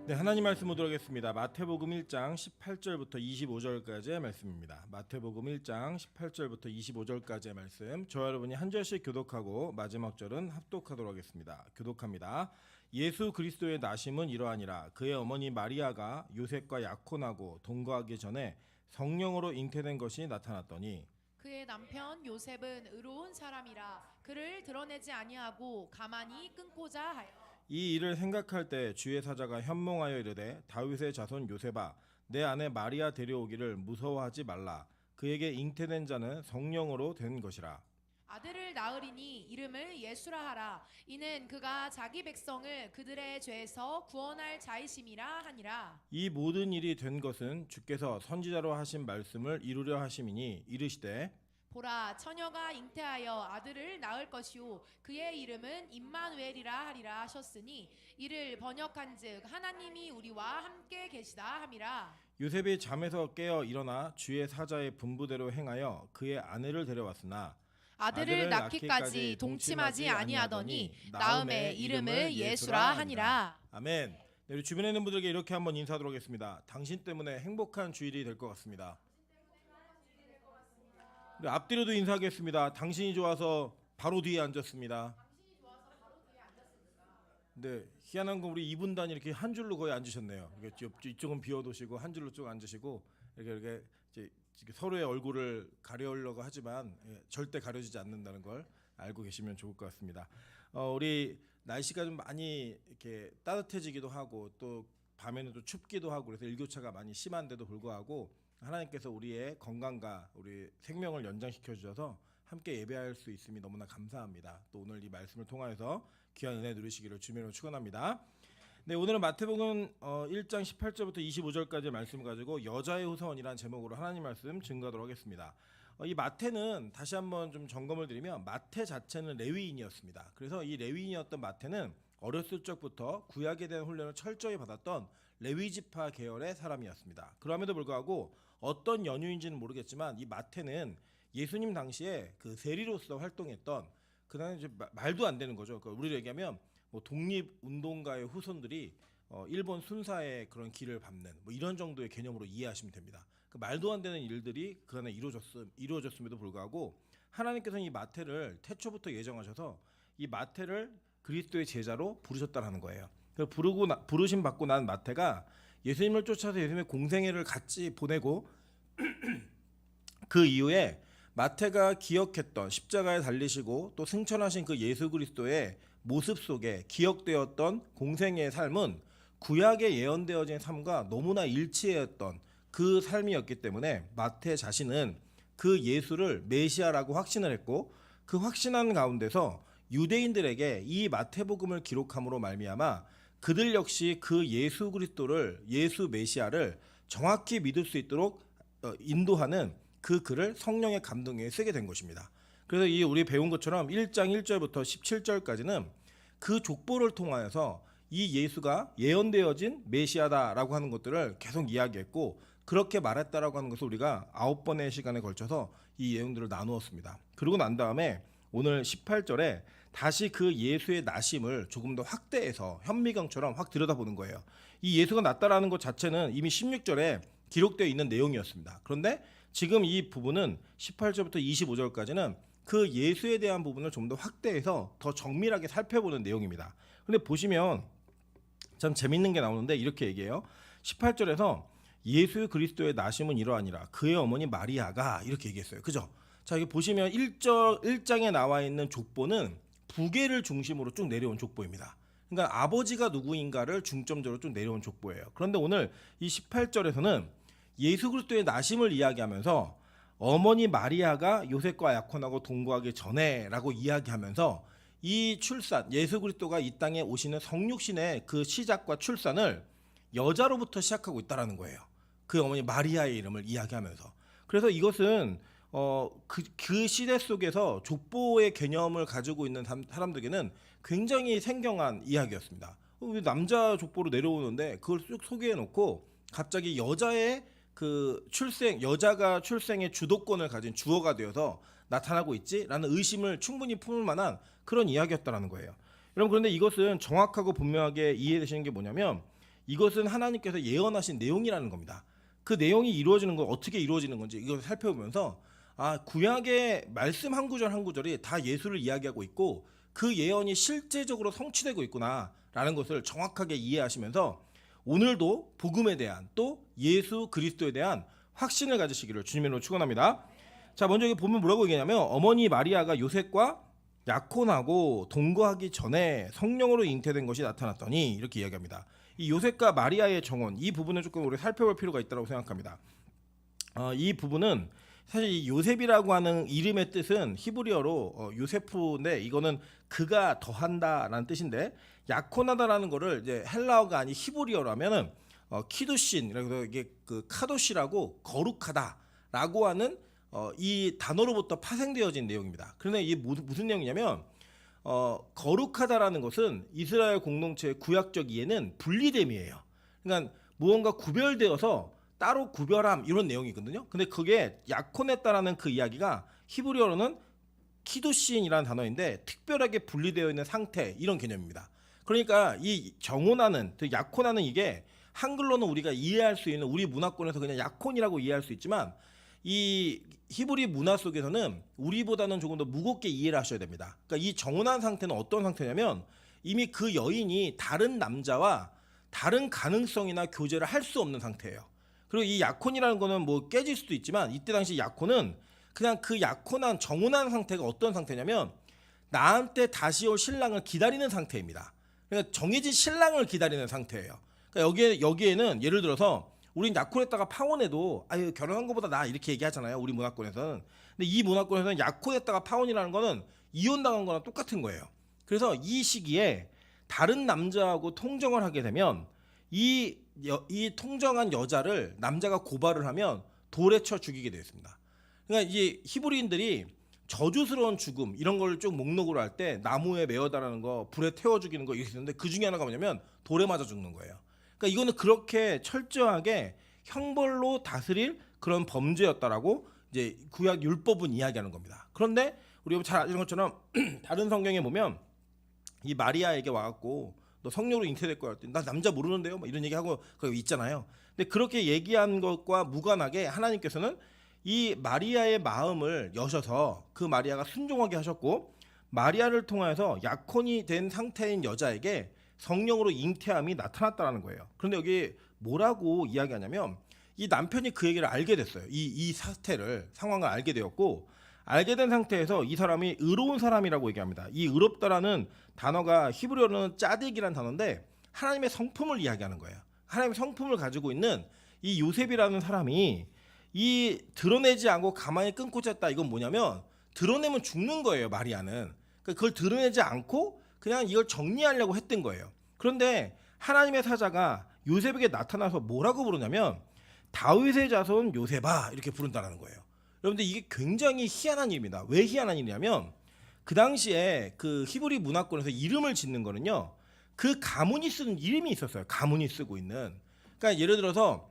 네, 하나님 말씀 보도록 하겠습니다. 마태복음 1장 18절부터 25절까지의 말씀입니다. 마태복음 1장 18절부터 25절까지의 말씀. 저와 여러분이 한 절씩 교독하고 마지막 절은 합독하도록 하겠습니다. 교독합니다. 예수 그리스도의 나심은 이러하니라. 그의 어머니 마리아가 요셉과 약혼하고 동거하기 전에 성령으로 잉태된 것이 나타났더니 그의 남편 요셉은 의로운 사람이라 그를 드러내지 아니하고 가만히 끊고자 하여 이 일을 생각할 때 주의 사자가 현몽하여 이르되 다윗의 자손 요셉아 내 아내 마리아 데려오기를 무서워하지 말라. 그에게 잉태된 자는 성령으로 된 것이라. 아들을 낳으리니 이름을 예수라 하라. 이는 그가 자기 백성을 그들의 죄에서 구원할 자이심이라 하니라. 이 모든 일이 된 것은 주께서 선지자로 하신 말씀을 이루려 하심이니 이르시되 보라, 처녀가 잉태하여 아들을 낳을 것이요 그의 이름은 임마누엘이라 하리라 하셨으니 이를 번역한즉 하나님이 우리와 함께 계시다 함이라. 요셉이 잠에서 깨어 일어나 주의 사자의 분부대로 행하여 그의 아내를 데려왔으나 아들을 낳기까지 동침하지 아니하더니 낳음의 이름을 예수라 하니라. 아멘. 네, 우리 주변에 있는 분들에게 이렇게 한번 인사하도록 하겠습니다. 당신 때문에 행복한 주일이 될 것 같습니다. 네, 앞뒤로도 인사하겠습니다. 당신이 좋아서 바로 뒤에 앉았습니다. 네, 희한한 건 우리 이분단이 이렇게 한 줄로 거의 앉으셨네요. 이쪽은 비워두시고 한 줄로 쭉 앉으시고 이렇게 이제 서로의 얼굴을 가려려고 하지만 절대 가려지지 않는다는 걸 알고 계시면 좋을 것 같습니다. 우리 날씨가 좀 많이 이렇게 따뜻해지기도 하고 또 밤에는 또 춥기도 하고 그래서 일교차가 많이 심한데도 불구하고 하나님께서 우리의 건강과 우리 생명을 연장시켜 주셔서 함께 예배할 수 있음이 너무나 감사합니다. 또 오늘 이 말씀을 통하여서 귀한 은혜 누리시기를 주님으로 축원합니다. 네, 오늘은 마태복음 1장 18절부터 25절까지의 말씀을 가지고 여자의 후손이라는 제목으로 하나님 말씀 증거하도록 하겠습니다. 이 마태는 다시 한번 좀 점검을 드리면 마태 자체는 레위인이었습니다. 그래서 이 레위인이었던 마태는 어렸을 적부터 구약에 대한 훈련을 철저히 받았던 레위지파 계열의 사람이었습니다. 그럼에도 불구하고 어떤 연유인지는 모르겠지만 이 마태는 예수님 당시에 그 세리로서 활동했던 그다음에 이제 말도 안 되는 거죠. 그러니까 우리로 얘기하면 뭐 독립운동가의 후손들이 일본 순사의 그런 길을 밟는 뭐 이런 정도의 개념으로 이해하시면 됩니다. 그 말도 안 되는 일들이 그 안에 이루어졌음에도 불구하고 하나님께서는 이 마태를 태초부터 예정하셔서 이 마태를 그리스도의 제자로 부르셨다는 거예요. 부르심 받고 난 마태가 예수님을 쫓아서 예수님의 공생애를 같이 보내고 그 이후에 마태가 기억했던 십자가에 달리시고 또 승천하신 그 예수 그리스도의 모습 속에 기억되었던 공생애의 삶은 구약에 예언되어진 삶과 너무나 일치했던 그 삶이었기 때문에 마태 자신은 그 예수를 메시아라고 확신을 했고 그 확신한 가운데서 유대인들에게 이 마태복음을 기록함으로 말미암아 그들 역시 그 예수 그리스도를 예수 메시아를 정확히 믿을 수 있도록 인도하는 그 글을 성령의 감동에 쓰게 된 것입니다. 그래서 이 우리 배운 것처럼 1장 1절부터 17절까지는 그 족보를 통하여서 이 예수가 예언되어진 메시아다라고 하는 것들을 계속 이야기했고 그렇게 말했다라고 하는 것을 우리가 9번의 시간에 걸쳐서 이 내용들을 나누었습니다. 그러고 난 다음에 오늘 18절에 다시 그 예수의 나심을 조금 더 확대해서 현미경처럼 확 들여다보는 거예요. 이 예수가 낫다라는 것 자체는 이미 16절에 기록되어 있는 내용이었습니다. 그런데 지금 이 부분은 18절부터 25절까지는 그 예수에 대한 부분을 좀 더 확대해서 더 정밀하게 살펴보는 내용입니다. 그런데 보시면 참 재밌는 게 나오는데 이렇게 얘기해요. 18절에서 예수 그리스도의 나심은 이러하니라. 그의 어머니 마리아가 이렇게 얘기했어요. 그죠? 자, 여기 보시면 1장에 나와 있는 족보는 부계를 중심으로 쭉 내려온 족보입니다. 그러니까 아버지가 누구인가를 중점적으로 쭉 내려온 족보예요. 그런데 오늘 이 18절에서는 예수 그리스도의 나심을 이야기하면서 어머니 마리아가 요셉과 약혼하고 동거하기 전에라고 이야기하면서 이 출산, 예수 그리스도가 이 땅에 오시는 성육신의 그 시작과 출산을 여자로부터 시작하고 있다라는 거예요. 그 어머니 마리아의 이름을 이야기하면서. 그래서 이것은 그 시대 속에서 족보의 개념을 가지고 있는 사람들에게는 굉장히 생경한 이야기였습니다. 남자 족보로 내려오는데 그걸 쭉 소개해놓고 갑자기 여자의 그 여자가 출생의 주도권을 가진 주어가 되어서 나타나고 있지라는 의심을 충분히 품을 만한 그런 이야기였다라는 거예요. 여러분, 그런데 이것은 정확하고 분명하게 이해되시는 게 뭐냐면 이것은 하나님께서 예언하신 내용이라는 겁니다. 그 내용이 이루어지는 건 어떻게 이루어지는 건지 이걸 살펴보면서 구약의 말씀 한 구절 한 구절이 다 예수를 이야기하고 있고 그 예언이 실제적으로 성취되고 있구나라는 것을 정확하게 이해하시면서 오늘도 복음에 대한 또 예수 그리스도에 대한 확신을 가지시기를 주님으로 축원합니다. 자, 먼저 여기 보면 뭐라고 얘기하냐면 어머니 마리아가 요셉과 약혼하고 동거하기 전에 성령으로 잉태된 것이 나타났더니 이렇게 이야기합니다. 이 요셉과 마리아의 정원 이 부분을 조금 우리 살펴볼 필요가 있다고 생각합니다. 이 부분은 사실 이 요셉이라고 하는 이름의 뜻은 히브리어로 요세프인데 이거는 그가 더한다라는 뜻인데 약혼하다라는 거를 이제 헬라어가 아닌 히브리어라면은 키두신 그래서 이게 그 카도시라고 거룩하다라고 하는 이 단어로부터 파생되어진 내용입니다. 그런데 이게 무슨 내용이냐면 거룩하다라는 것은 이스라엘 공동체의 구약적 이해는 분리됨이에요. 그러니까 무언가 구별되어서 따로 구별함 이런 내용이거든요. 근데 그게 약혼했다라는 그 이야기가 히브리어로는 키두신이라는 단어인데 특별하게 분리되어 있는 상태 이런 개념입니다. 그러니까 이 정혼하는, 약혼하는 이게 한글로는 우리가 이해할 수 있는 우리 문화권에서 그냥 약혼이라고 이해할 수 있지만 이 히브리 문화 속에서는 우리보다는 조금 더 무겁게 이해를 하셔야 됩니다. 그러니까 이 정혼한 상태는 어떤 상태냐면 이미 그 여인이 다른 남자와 다른 가능성이나 교제를 할 수 없는 상태예요. 그리고 이 약혼이라는 거는 뭐 깨질 수도 있지만 이때 당시 약혼은 그냥 그 약혼한 정혼한 상태가 어떤 상태냐면 나한테 다시 올 신랑을 기다리는 상태입니다. 그러니까 정해진 신랑을 기다리는 상태예요. 그러니까 여기에는 예를 들어서 우린 약혼했다가 파혼해도 아유 결혼한 것보다 나 이렇게 얘기하잖아요. 우리 문화권에서는. 근데 이 문화권에서는 약혼했다가 파혼이라는 거는 이혼당한 거랑 똑같은 거예요. 그래서 이 시기에 다른 남자하고 통정을 하게 되면 이 통정한 여자를 남자가 고발을 하면 돌에 쳐 죽이게 되어 있습니다. 그러니까 이제 히브리인들이 저주스러운 죽음 이런 걸 쭉 목록으로 할 때 나무에 매어다라는 거, 불에 태워 죽이는 거 이렇게 있는데 그 중에 하나가 뭐냐면 돌에 맞아 죽는 거예요. 그러니까 이거는 그렇게 철저하게 형벌로 다스릴 그런 범죄였다라고 이제 구약 율법은 이야기하는 겁니다. 그런데 우리가 잘 아시는 것처럼 다른 성경에 보면 이 마리아에게 와갖고 너 성령으로 잉태될 거야. 나 남자 모르는데요. 뭐 이런 얘기하고 그거 있잖아요. 근데 그렇게 얘기한 것과 무관하게 하나님께서는 이 마리아의 마음을 여셔서 그 마리아가 순종하게 하셨고 마리아를 통해서 약혼이 된 상태인 여자에게 성령으로 잉태함이 나타났다는 거예요. 그런데 여기 뭐라고 이야기하냐면 이 남편이 그 얘기를 알게 됐어요. 이 상황을 알게 되었고 알게 된 상태에서 이 사람이 의로운 사람이라고 얘기합니다. 이 의롭다라는 단어가 히브리어로는 짜딕이라는 단어인데 하나님의 성품을 이야기하는 거예요. 하나님의 성품을 가지고 있는 이 요셉이라는 사람이 이 드러내지 않고 가만히 끊고 잤다. 이건 뭐냐면 드러내면 죽는 거예요. 마리아는. 그러니까 그걸 드러내지 않고 그냥 이걸 정리하려고 했던 거예요. 그런데 하나님의 사자가 요셉에게 나타나서 뭐라고 부르냐면 다윗의 자손 요셉아 이렇게 부른다는 거예요. 여러분들 이게 굉장히 희한한 일입니다. 왜 희한한 일이냐면 그 당시에 그 히브리 문화권에서 이름을 짓는 거는요. 그 가문이 쓰는 이름이 있었어요. 가문이 쓰고 있는. 그러니까 예를 들어서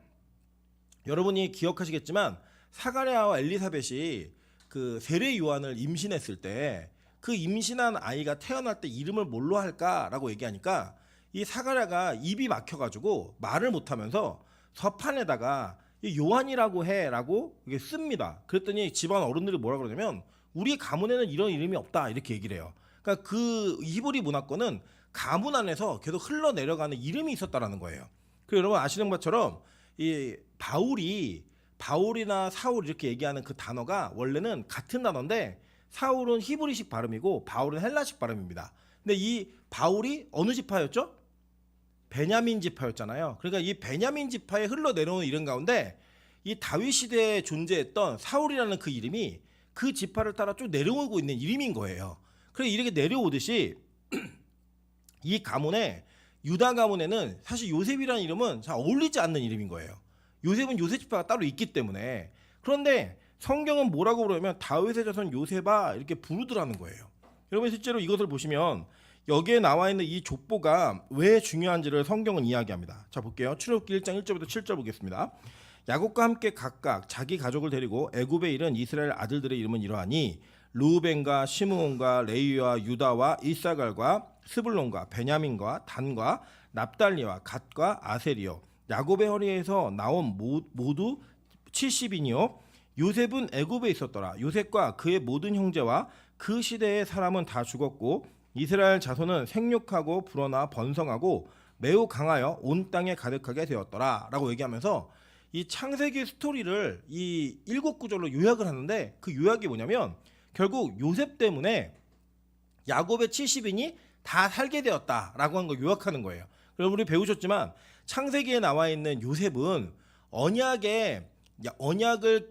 여러분이 기억하시겠지만 사가랴와 엘리사벳이 그 세례 요한을 임신했을 때 그 임신한 아이가 태어날 때 이름을 뭘로 할까라고 얘기하니까 이 사가랴가 입이 막혀가지고 말을 못하면서 서판에다가 요한이라고 해라고 이게 씁니다. 그랬더니 집안 어른들이 뭐라 그러냐면 우리 가문에는 이런 이름이 없다 이렇게 얘기를 해요. 그러니까 그 히브리 문화권은 가문 안에서 계속 흘러내려가는 이름이 있었다라는 거예요. 그 여러분 아시는 것처럼 이 바울이나 사울 이렇게 얘기하는 그 단어가 원래는 같은 단어인데 사울은 히브리식 발음이고 바울은 헬라식 발음입니다. 근데 이 바울이 어느 지파였죠? 베냐민 지파였잖아요. 그러니까 이 베냐민 지파에 흘러내려오는 이름 가운데 이 다윗 시대에 존재했던 사울이라는 그 이름이 그 지파를 따라 쭉 내려오고 있는 이름인 거예요. 그래서 이렇게 내려오듯이 이 가문에 유다 가문에는 사실 요셉이라는 이름은 잘 어울리지 않는 이름인 거예요. 요셉은 요셉 지파가 따로 있기 때문에. 그런데 성경은 뭐라고 부르냐면 다윗의 자손 요셉아 이렇게 부르더라는 거예요. 여러분 실제로 이것을 보시면 여기에 나와 있는 이 족보가 왜 중요한지를 성경은 이야기합니다. 자 볼게요. 출애굽기 1장 1절부터 7절 보겠습니다. 야곱과 함께 각각 자기 가족을 데리고 애굽에 이른 이스라엘 아들들의 이름은 이러하니 르우벤과 시므온과 레위와 유다와 이사갈과 스불론과 베냐민과 단과 납달리와 갓과 아셀이요 야곱의 허리에서 나온 모두 70인이요 요셉은 애굽에 있었더라. 요셉과 그의 모든 형제와 그 시대의 사람은 다 죽었고 이스라엘 자손은 생육하고 불어나 번성하고 매우 강하여 온 땅에 가득하게 되었더라 라고 얘기하면서 이 창세기 스토리를 이 7구절로 요약을 하는데 그 요약이 뭐냐면 결국 요셉 때문에 야곱의 70인이 다 살게 되었다라고 한 걸 요약하는 거예요. 그럼 우리 배우셨지만 창세기에 나와 있는 요셉은 언약을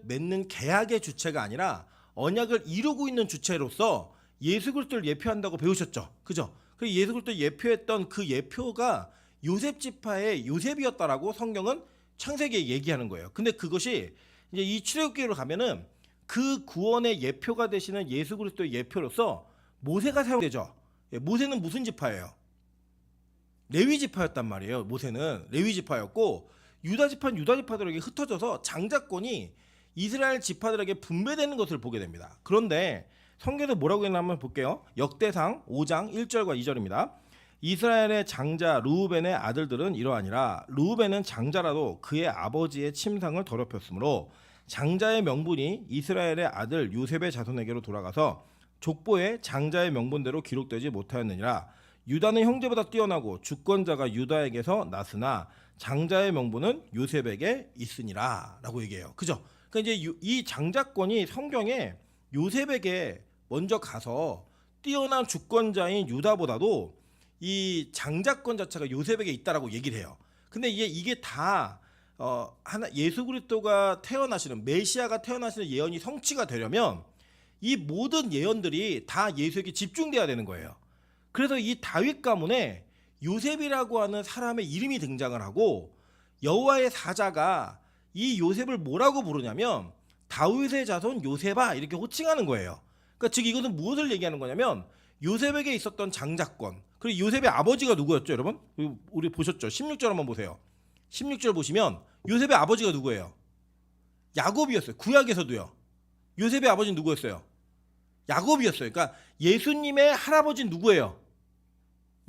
맺는 계약의 주체가 아니라 언약을 이루고 있는 주체로서 예수 그리스도를 예표한다고 배우셨죠. 그죠? 그 예수 그리스도를 예표했던 그 예표가 요셉 지파의 요셉이었다라고 성경은 창세기에 얘기하는 거예요. 근데 그것이 이제 이 출애굽기로 가면은 그 구원의 예표가 되시는 예수 그리스도의 예표로서 모세가 사용되죠. 모세는 무슨 지파예요? 레위 지파였단 말이에요. 모세는 레위 지파였고 유다 지파는 유다 지파들에게 흩어져서 장자권이 이스라엘 지파들에게 분배되는 것을 보게 됩니다. 그런데 성경에서 뭐라고 했나 한번 볼게요. 역대상 5장 1절과 2절입니다. 이스라엘의 장자 르우벤의 아들들은 이러하니라. 르우벤은 장자라도 그의 아버지의 침상을 더럽혔으므로 장자의 명분이 이스라엘의 아들 요셉의 자손에게로 돌아가서 족보에 장자의 명분대로 기록되지 못하였느니라. 유다는 형제보다 뛰어나고 주권자가 유다에게서 났으나 장자의 명분은 요셉에게 있으니라 라고 얘기해요. 그죠? 그러니까 이제 이 장자권이 성경에 요셉에게 먼저 가서 뛰어난 주권자인 유다보다도 이 장자권 자체가 요셉에게 있다라고 얘기를 해요. 근데 이게 다 예수 그리스도가 태어나시는 메시아가 태어나시는 예언이 성취가 되려면 이 모든 예언들이 다 예수에게 집중돼야 되는 거예요. 그래서 이 다윗 가문에 요셉이라고 하는 사람의 이름이 등장을 하고 여호와의 사자가 이 요셉을 뭐라고 부르냐면 다윗의 자손 요셉아 이렇게 호칭하는 거예요. 그러니까 즉 이것은 무엇을 얘기하는 거냐면 요셉에게 있었던 장자권 그리고 요셉의 아버지가 누구였죠 여러분? 우리 보셨죠? 16절 한번 보세요. 16절 보시면 요셉의 아버지가 누구예요? 야곱이었어요. 구약에서도요. 요셉의 아버지는 누구였어요? 야곱이었어요. 그러니까 예수님의 할아버지는 누구예요?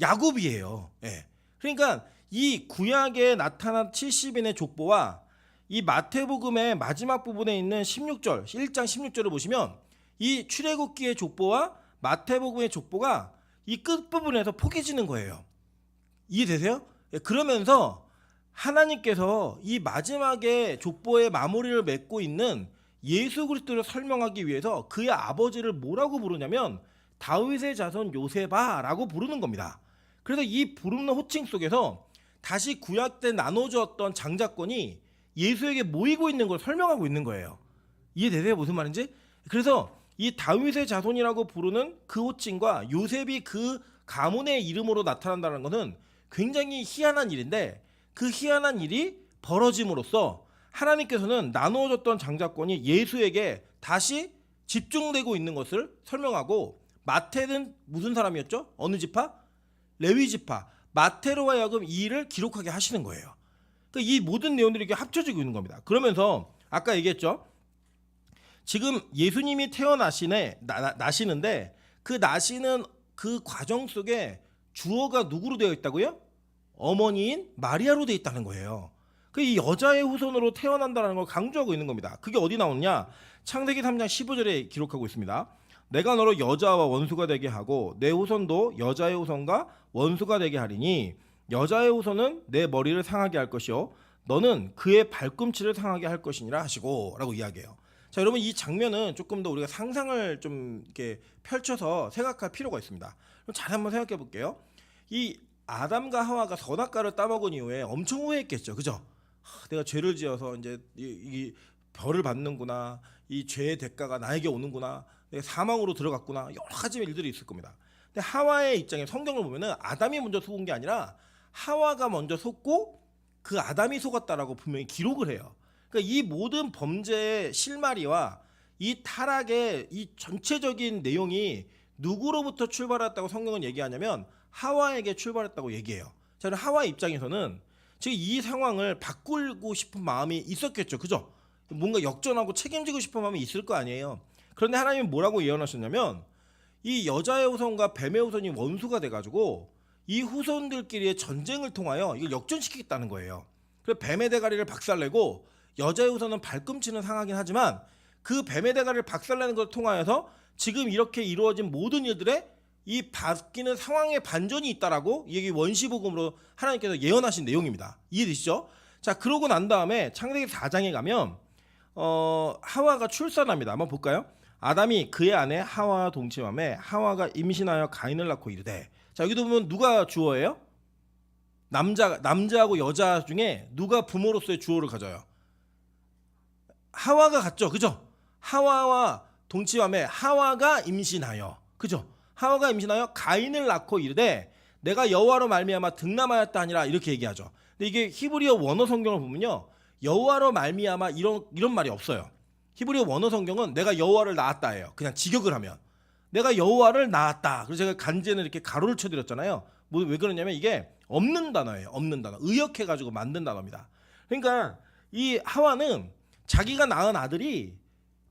야곱이에요. 예. 그러니까 이 구약에 나타난 70인의 족보와 이 마태복음의 마지막 부분에 있는 16절, 1장 16절을 보시면 이 출애굽기의 족보와 마태복음의 족보가 이 끝부분에서 포개지는 거예요. 이해되세요? 예. 그러면서 하나님께서 이 마지막에 족보의 마무리를 맺고 있는 예수 그리스도를 설명하기 위해서 그의 아버지를 뭐라고 부르냐면 다윗의 자손 요셉아라고 부르는 겁니다. 그래서 이 부르는 호칭 속에서 다시 구약 때 나눠주었던 장자권이 예수에게 모이고 있는 걸 설명하고 있는 거예요. 이해되세요? 무슨 말인지? 그래서 이 다윗의 자손이라고 부르는 그 호칭과 요셉이 그 가문의 이름으로 나타난다는 것은 굉장히 희한한 일인데 그 희한한 일이 벌어짐으로써 하나님께서는 나누어졌던 장자권이 예수에게 다시 집중되고 있는 것을 설명하고 마태는 무슨 사람이었죠? 어느 지파? 레위 지파. 마태로 하여금 이 일을 기록하게 하시는 거예요. 그러니까 이 모든 내용들이 이렇게 합쳐지고 있는 겁니다. 그러면서 아까 얘기했죠. 지금 예수님이 나시는데 그 나시는 그 과정 속에 주어가 누구로 되어 있다고요? 어머니인 마리아로 되어 있다는 거예요. 이 여자의 후손으로 태어난다는 걸 강조하고 있는 겁니다. 그게 어디 나오느냐? 창세기 3장 15절에 기록하고 있습니다. 내가 너로 여자와 원수가 되게 하고 내 후손도 여자의 후손과 원수가 되게 하리니 여자의 후손은 내 머리를 상하게 할 것이요 너는 그의 발꿈치를 상하게 할 것이니라 하시고 라고 이야기해요. 자, 여러분 이 장면은 조금 더 우리가 상상을 좀 이렇게 펼쳐서 생각할 필요가 있습니다. 그럼 잘 한번 생각해 볼게요. 이 아담과 하와가 선악과를 따먹은 이후에 엄청 후회했겠죠. 그죠? 내가 죄를 지어서 이제 이 벌을 받는구나. 이 죄의 대가가 나에게 오는구나. 내가 사망으로 들어갔구나. 여러 가지 일들이 있을 겁니다. 근데 하와의 입장에 성경을 보면은 아담이 먼저 속은 게 아니라 하와가 먼저 속고 그 아담이 속았다라고 분명히 기록을 해요. 그러니까 이 모든 범죄의 실마리와 이 타락의 이 전체적인 내용이 누구로부터 출발했다고 성경은 얘기하냐면 하와에게 출발했다고 얘기해요. 자, 하와의 입장에서는 지금 이 상황을 바꾸고 싶은 마음이 있었겠죠. 그죠? 뭔가 역전하고 책임지고 싶은 마음이 있을 거 아니에요. 그런데 하나님은 뭐라고 예언하셨냐면 이 여자의 후손과 뱀의 후손이 원수가 돼가지고 이 후손들끼리의 전쟁을 통하여 이걸 역전시키겠다는 거예요. 그래서 뱀의 대가리를 박살내고 여자의 후손은 발꿈치는 상하긴 하지만 그 뱀의 대가리를 박살내는 것을 통하여서 지금 이렇게 이루어진 모든 일들에 이 바뀌는 상황의 반전이 있다라고 이게 원시복음으로 하나님께서 예언하신 내용입니다. 이해되시죠? 자, 그러고 난 다음에 창세기 4장에 가면 하와가 출산합니다. 한번 볼까요? 아담이 그의 아내 하와와 동침하며 하와가 임신하여 가인을 낳고 이르되. 자, 여기도 보면 누가 주어예요? 남자하고 여자 중에 누가 부모로서의 주어를 가져요? 하와가 갖죠, 그죠? 하와와 동침하며 하와가 임신하여, 그죠? 하와가 임신하여 가인을 낳고 이르되 내가 여호와로 말미암아 등남하였다 하니라 이렇게 얘기하죠. 근데 이게 히브리어 원어 성경을 보면요, 여호와로 말미암아 이런 말이 없어요. 히브리어 원어 성경은 내가 여호와를 낳았다예요. 그냥 직역을 하면 내가 여호와를 낳았다. 그래서 제가 간제는 이렇게 가로를 쳐드렸잖아요. 왜 그러냐면 이게 없는 단어예요. 없는 단어. 의역해가지고 만든 단어입니다. 그러니까 이 하와는 자기가 낳은 아들이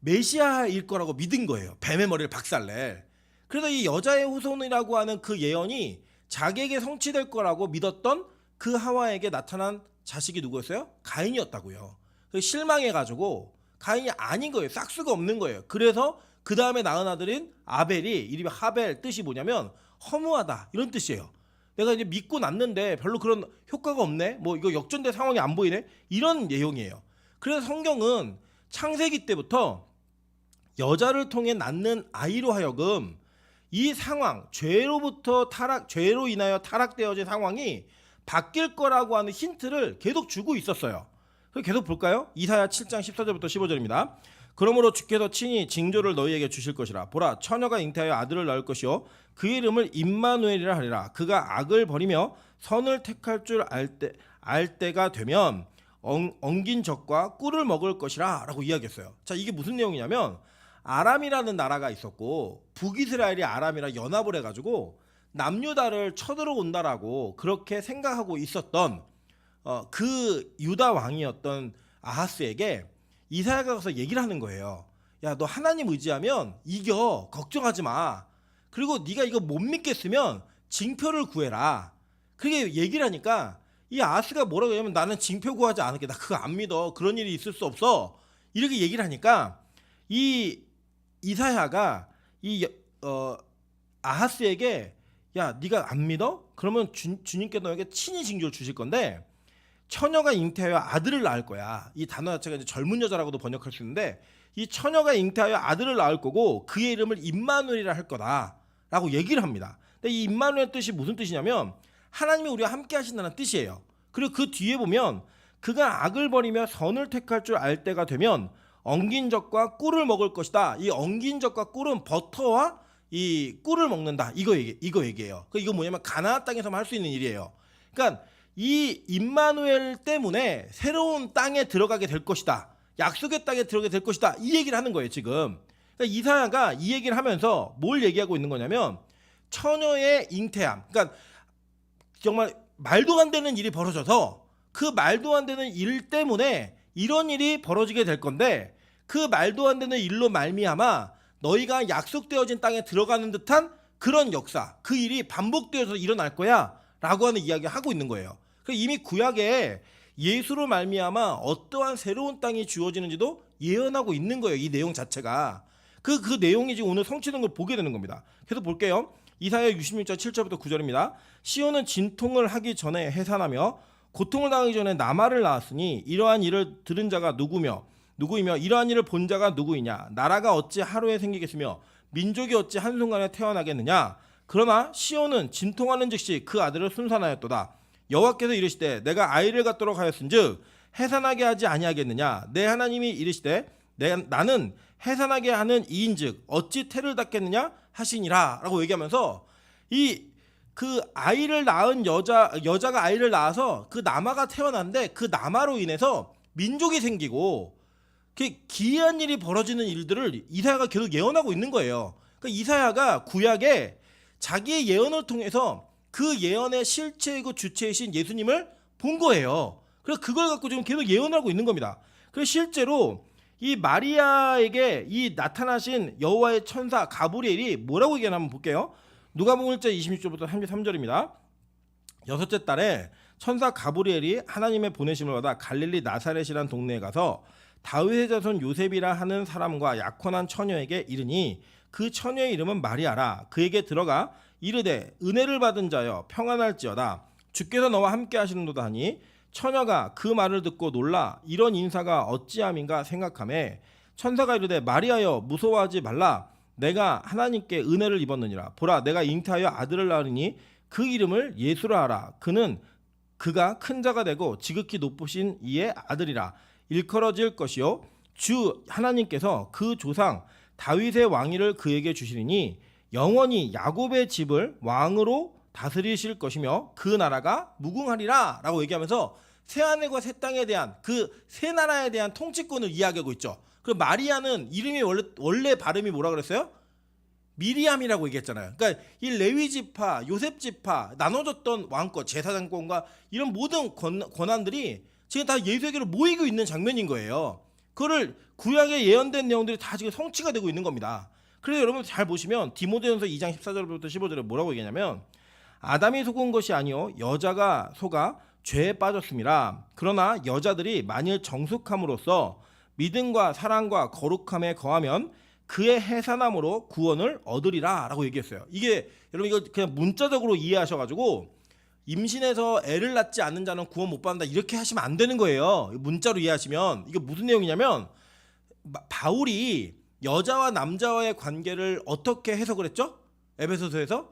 메시아일 거라고 믿은 거예요. 뱀의 머리를 박살낼. 그래서 이 여자의 후손이라고 하는 그 예언이 자기에게 성취될 거라고 믿었던 그 하와에게 나타난 자식이 누구였어요? 가인이었다고요. 실망해가지고 가인이 아닌 거예요. 싹수가 없는 거예요. 그래서 그 다음에 낳은 아들인 아벨이, 이름이 하벨, 뜻이 뭐냐면 허무하다 이런 뜻이에요. 내가 이제 믿고 낳는데 별로 그런 효과가 없네, 뭐 이거 역전된 상황이 안 보이네, 이런 내용이에요. 그래서 성경은 창세기 때부터 여자를 통해 낳는 아이로 하여금 이 상황, 죄로 인하여 타락되어진 상황이 바뀔 거라고 하는 힌트를 계속 주고 있었어요. 계속 볼까요? 이사야 7장 14절부터 15절입니다. 그러므로 주께서 친히 징조를 너희에게 주실 것이라. 보라, 처녀가 잉태하여 아들을 낳을 것이요 그 이름을 임마누엘이라 하리라. 그가 악을 버리며 선을 택할 줄 알 때가 되면 엉긴 젖과 꿀을 먹을 것이라 라고 이야기했어요. 자, 이게 무슨 내용이냐면 아람이라는 나라가 있었고 북이스라엘이 아람이랑 연합을 해가지고 남유다를 쳐들어온다라고 그렇게 생각하고 있었던 그 유다 왕이었던 아하스에게 이사야가 가서 얘기를 하는 거예요. 야, 너 하나님 의지하면 이겨. 걱정하지 마. 그리고 네가 이거 못 믿겠으면 징표를 구해라. 그렇게 얘기를 하니까 이 아하스가 뭐라고 하냐면 나는 징표 구하지 않을게. 나 그거 안 믿어. 그런 일이 있을 수 없어. 이렇게 얘기를 하니까 이 이사야가 이 아하스에게 야, 네가 안 믿어? 그러면 주님께서 너에게 친히 징조를 주실 건데 처녀가 잉태하여 아들을 낳을 거야. 이 단어 자체가 이제 젊은 여자라고도 번역할 수 있는데 이 처녀가 잉태하여 아들을 낳을 거고 그의 이름을 임마누엘이라 할 거다라고 얘기를 합니다. 근데 이 임마누엘 뜻이 무슨 뜻이냐면 하나님이 우리와 함께 하신다는 뜻이에요. 그리고 그 뒤에 보면 그가 악을 버리며 선을 택할 줄 알 때가 되면 엉긴 젖과 꿀을 먹을 것이다. 이 엉긴 젖과 꿀은 버터와 이 꿀을 먹는다. 이거 얘기해요. 이거 뭐냐면 가나안 땅에서만 할 수 있는 일이에요. 그러니까 이 임마누엘 때문에 새로운 땅에 들어가게 될 것이다. 약속의 땅에 들어가게 될 것이다. 이 얘기를 하는 거예요, 지금. 그러니까 이사야가 이 얘기를 하면서 뭘 얘기하고 있는 거냐면 처녀의 잉태함. 그러니까 정말 말도 안 되는 일이 벌어져서 그 말도 안 되는 일 때문에 이런 일이 벌어지게 될 건데 그 말도 안 되는 일로 말미암아 너희가 약속되어진 땅에 들어가는 듯한 그런 역사, 그 일이 반복되어서 일어날 거야 라고 하는 이야기를 하고 있는 거예요. 이미 구약에 예수로 말미암아 어떠한 새로운 땅이 주어지는지도 예언하고 있는 거예요. 이 내용 자체가. 그 내용이 지금 오늘 성취된 걸 보게 되는 겁니다. 계속 볼게요. 이사야 66장 7절부터 9절입니다. 시온은 진통을 하기 전에 해산하며 고통을 당하기 전에 나말을 낳았으니 이러한 일을 들은 자가 누구이며 이러한 일을 본 자가 누구이냐. 나라가 어찌 하루에 생기겠으며 민족이 어찌 한순간에 태어나겠느냐. 그러나 시온은 진통하는 즉시 그 아들을 순산하였도다. 여호와께서 이르시되 내가 아이를 갖도록 하였은즉 해산하게 하지 아니하겠느냐. 내 하나님이 이르시되 나는 해산하게 하는 이인즉 어찌 태를 닫겠느냐 하시니라 라고 얘기하면서 그 아이를 낳은 여자가 아이를 낳아서 그 남아가 태어났는데 그 남아로 인해서 민족이 생기고 그 기이한 일이 벌어지는 일들을 이사야가 계속 예언하고 있는 거예요. 그러니까 이사야가 구약에 자기의 예언을 통해서 그 예언의 실체이고 주체이신 예수님을 본 거예요. 그래서 그걸 갖고 지금 계속 예언하고 있는 겁니다. 그래서 실제로 이 마리아에게 이 나타나신 여호와의 천사 가브리엘이 뭐라고 얘기하나 한번 볼게요. 누가복음 1장 26절부터 33절입니다. 6째 달에 천사 가브리엘이 하나님의 보내심을 받아 갈릴리 나사렛이란 동네에 가서 다윗의 자손 요셉이라 하는 사람과 약혼한 처녀에게 이르니 그 처녀의 이름은 마리아라. 그에게 들어가 이르되 은혜를 받은 자여 평안할지어다. 주께서 너와 함께 하시는도다 하니 처녀가 그 말을 듣고 놀라 이런 인사가 어찌함인가 생각하매 천사가 이르되 마리아여 무서워하지 말라. 내가 하나님께 은혜를 입었느니라. 보라 내가 잉태하여 아들을 낳으니 그 이름을 예수라 하라. 그가 큰 자가 되고 지극히 높으신 이의 아들이라. 일컬어질 것이요 주 하나님께서 그 조상 다윗의 왕위를 그에게 주시리니 영원히 야곱의 집을 왕으로 다스리실 것이며 그 나라가 무궁하리라 라고 얘기하면서 새하늘과 새 땅에 대한 그 새 나라에 대한 통치권을 이야기하고 있죠. 그 마리아는 이름이 원래 발음이 뭐라 그랬어요? 미리암이라고 얘기했잖아요. 그러니까 이 레위 지파, 요셉 지파 나눠졌던 왕권, 제사장권과 이런 모든 권한들이 지금 다 예수에게로 모이고 있는 장면인 거예요. 그거를 구약에 예언된 내용들이 다 지금 성취가 되고 있는 겁니다. 그래서 여러분 잘 보시면 디모데전서 2장 14절부터 15절에 뭐라고 얘기하냐면 아담이 속은 것이 아니요 여자가 속아 죄에 빠졌습니다. 그러나 여자들이 만일 정숙함으로써 믿음과 사랑과 거룩함에 거하면 그의 해산함으로 구원을 얻으리라 라고 얘기했어요. 이게 여러분 이거 그냥 문자적으로 이해하셔가지고 임신해서 애를 낳지 않는 자는 구원 못 받는다 이렇게 하시면 안 되는 거예요. 문자로 이해하시면 이게 무슨 내용이냐면 바울이 여자와 남자와의 관계를 어떻게 해석을 했죠? 에베소서에서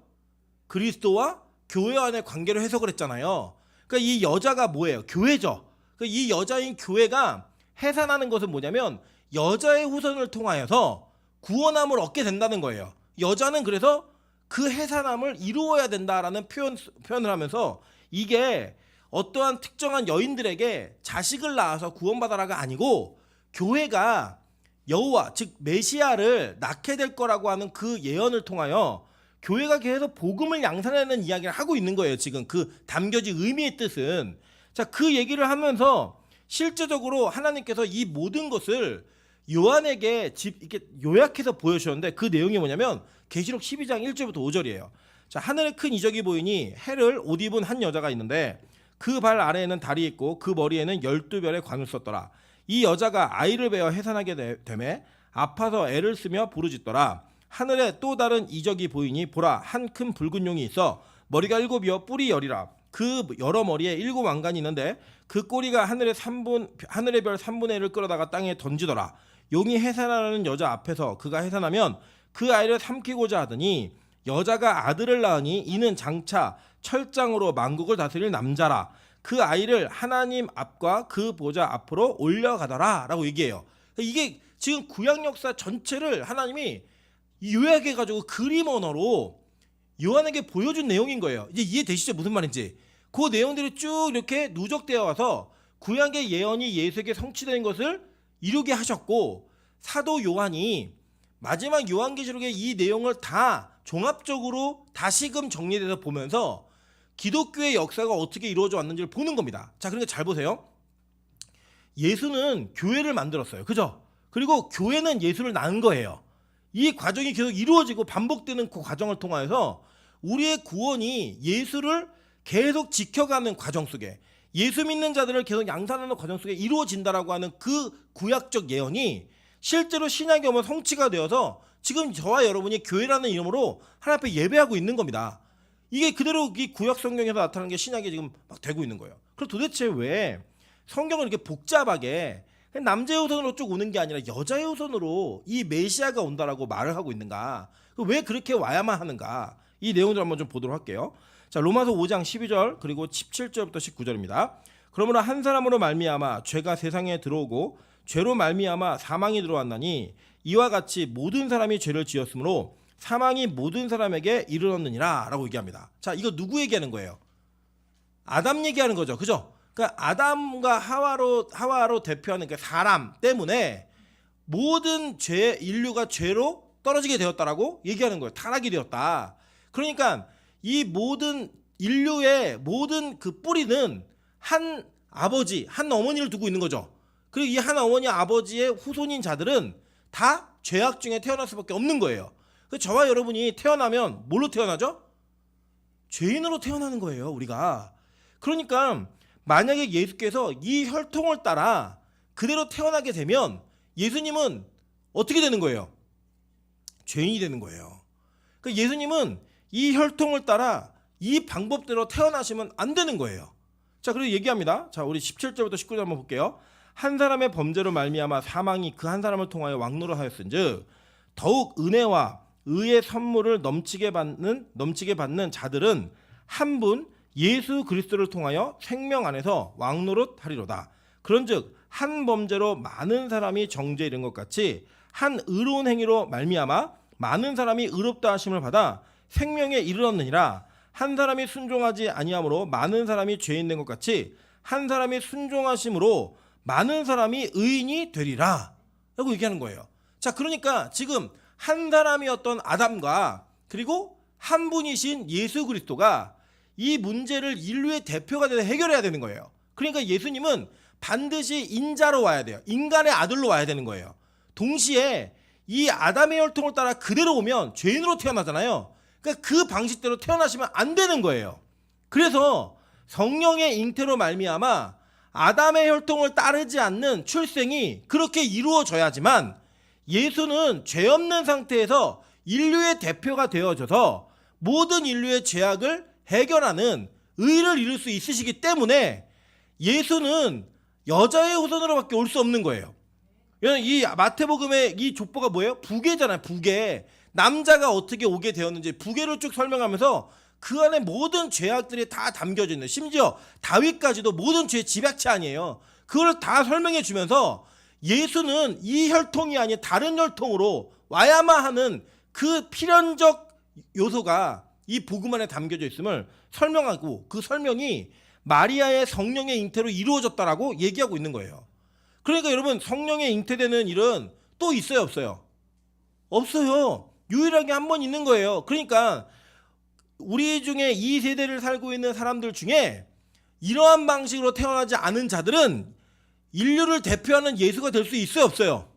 그리스도와 교회 안의 관계를 해석을 했잖아요. 그러니까 이 여자가 뭐예요? 교회죠. 그러니까 이 여자인 교회가 해산하는 것은 뭐냐면 여자의 후손을 통하여서 구원함을 얻게 된다는 거예요. 여자는 그래서 그 해산함을 이루어야 된다라는 표현을 하면서 이게 어떠한 특정한 여인들에게 자식을 낳아서 구원받아라가 아니고 교회가 여호와 즉 메시아를 낳게 될 거라고 하는 그 예언을 통하여 교회가 계속 복음을 양산하는 이야기를 하고 있는 거예요. 지금 그 담겨진 의미의 뜻은 자, 그 얘기를 하면서 실제적으로 하나님께서 이 모든 것을 요한에게 이렇게 요약해서 보여주셨는데 그 내용이 뭐냐면 계시록 12장 1절부터 5절이에요. 자, 하늘에 큰 이적이 보이니 해를 옷 입은 한 여자가 있는데 그 발 아래에는 달이 있고 그 머리에는 12별의 관을 썼더라. 이 여자가 아이를 베어 해산하게 되매 아파서 애를 쓰며 부르짖더라. 하늘에 또 다른 이적이 보이니 보라 한 큰 붉은 용이 있어 머리가 7이요 뿔이 10이라. 그 여러 머리에 7 왕관이 있는데 그 꼬리가 하늘의 별 3분의 1을 끌어다가 땅에 던지더라. 용이 해산하는 여자 앞에서 그가 해산하면 그 아이를 삼키고자 하더니 여자가 아들을 낳으니 이는 장차 철장으로 만국을 다스릴 남자라. 그 아이를 하나님 앞과 그 보좌 앞으로 올려가더라 라고 얘기해요. 이게 지금 구약 역사 전체를 하나님이 요약해가지고 그림 언어로 요한에게 보여준 내용인 거예요. 이제 이해되시죠? 무슨 말인지. 그 내용들이 쭉 이렇게 누적되어 와서 구약의 예언이 예수에게 성취된 것을 이루게 하셨고 사도 요한이 마지막 요한계시록의 이 내용을 다 종합적으로 다시금 정리돼서 보면서 기독교의 역사가 어떻게 이루어져 왔는지를 보는 겁니다. 자, 그러니까 잘 보세요. 예수는 교회를 만들었어요. 그죠? 그리고 교회는 예수를 낳은 거예요. 이 과정이 계속 이루어지고 반복되는 그 과정을 통해서 우리의 구원이 예수를 계속 지켜가는 과정 속에 예수 믿는 자들을 계속 양산하는 과정 속에 이루어진다라고 하는 그 구약적 예언이 실제로 신약에 오면 성취가 되어서 지금 저와 여러분이 교회라는 이름으로 하나님 앞에 예배하고 있는 겁니다. 이게 그대로 이 구약 성경에서 나타나는 게 신약에 지금 막 되고 있는 거예요. 그럼 도대체 왜 성경을 이렇게 복잡하게 남자의 후손으로 쭉 오는 게 아니라 여자의 후손으로 이 메시아가 온다라고 말을 하고 있는가? 왜 그렇게 와야만 하는가? 이 내용들 한번 좀 보도록 할게요. 자, 로마서 5장 12절 그리고 17절부터 19절입니다. 그러므로 한 사람으로 말미암아 죄가 세상에 들어오고 죄로 말미암아 사망이 들어왔나니 이와 같이 모든 사람이 죄를 지었으므로 사망이 모든 사람에게 이르렀느니라 라고 얘기합니다. 자, 이거 누구 얘기하는 거예요? 아담 얘기하는 거죠. 그죠? 그러니까 아담과 하와로 대표하는 그 사람 때문에 모든 인류가 죄로 떨어지게 되었다라고 얘기하는 거예요. 타락이 되었다. 그러니까 이 모든 인류의 모든 그 뿌리는 한 아버지, 한 어머니를 두고 있는 거죠. 그리고 이 한 어머니 아버지의 후손인 자들은 다 죄악 중에 태어날 수밖에 없는 거예요. 저와 여러분이 태어나면 뭘로 태어나죠? 죄인으로 태어나는 거예요, 우리가. 그러니까 만약에 예수께서 이 혈통을 따라 그대로 태어나게 되면 예수님은 어떻게 되는 거예요? 죄인이 되는 거예요. 그러니까 예수님은 이 혈통을 따라 이 방법대로 태어나시면 안 되는 거예요. 자, 그리고 얘기합니다. 자, 우리 17절부터 19절 한번 볼게요. 한 사람의 범죄로 말미암아 사망이 그 한 사람을 통하여 왕노로 하였은즉 더욱 은혜와 의의 선물을 넘치게 받는 자들은 한 분 예수 그리스도를 통하여 생명 안에서 왕노릇 하리로다. 그런즉 한 범죄로 많은 사람이 정죄에 이른 것 같이 한 의로운 행위로 말미암아 많은 사람이 의롭다 하심을 받아 생명에 이르렀느니라. 한 사람이 순종하지 아니함으로 많은 사람이 죄인 된 것 같이 한 사람이 순종하심으로 많은 사람이 의인이 되리라 라고 얘기하는 거예요. 자, 그러니까 지금 한 사람이었던 아담과 그리고 한 분이신 예수 그리스도가 이 문제를 인류의 대표가 돼서 해결해야 되는 거예요. 그러니까 예수님은 반드시 인자로 와야 돼요. 인간의 아들로 와야 되는 거예요. 동시에 이 아담의 혈통을 따라 그대로 오면 죄인으로 태어나잖아요. 그러니까 그 방식대로 태어나시면 안 되는 거예요. 그래서 성령의 잉태로 말미암아 아담의 혈통을 따르지 않는 출생이 그렇게 이루어져야지만 예수는 죄 없는 상태에서 인류의 대표가 되어져서 모든 인류의 죄악을 해결하는 의를 이룰 수 있으시기 때문에 예수는 여자의 후손으로밖에 올 수 없는 거예요. 이 마태복음의 이 족보가 뭐예요? 부계잖아요. 부계. 남자가 어떻게 오게 되었는지 부계를 쭉 설명하면서 그 안에 모든 죄악들이 다 담겨져 있는, 심지어 다윗까지도 모든 죄의 집약체 아니에요. 그걸 다 설명해 주면서 예수는 이 혈통이 아닌 다른 혈통으로 와야만 하는 그 필연적 요소가 이 복음 안에 담겨져 있음을 설명하고, 그 설명이 마리아의 성령의 잉태로 이루어졌다라고 얘기하고 있는 거예요. 그러니까 여러분, 성령의 잉태되는 일은 또 있어요, 없어요? 없어요. 유일하게 한 번 있는 거예요. 그러니까 우리 중에 이 세대를 살고 있는 사람들 중에 이러한 방식으로 태어나지 않은 자들은 인류를 대표하는 예수가 될 수 있어요, 없어요?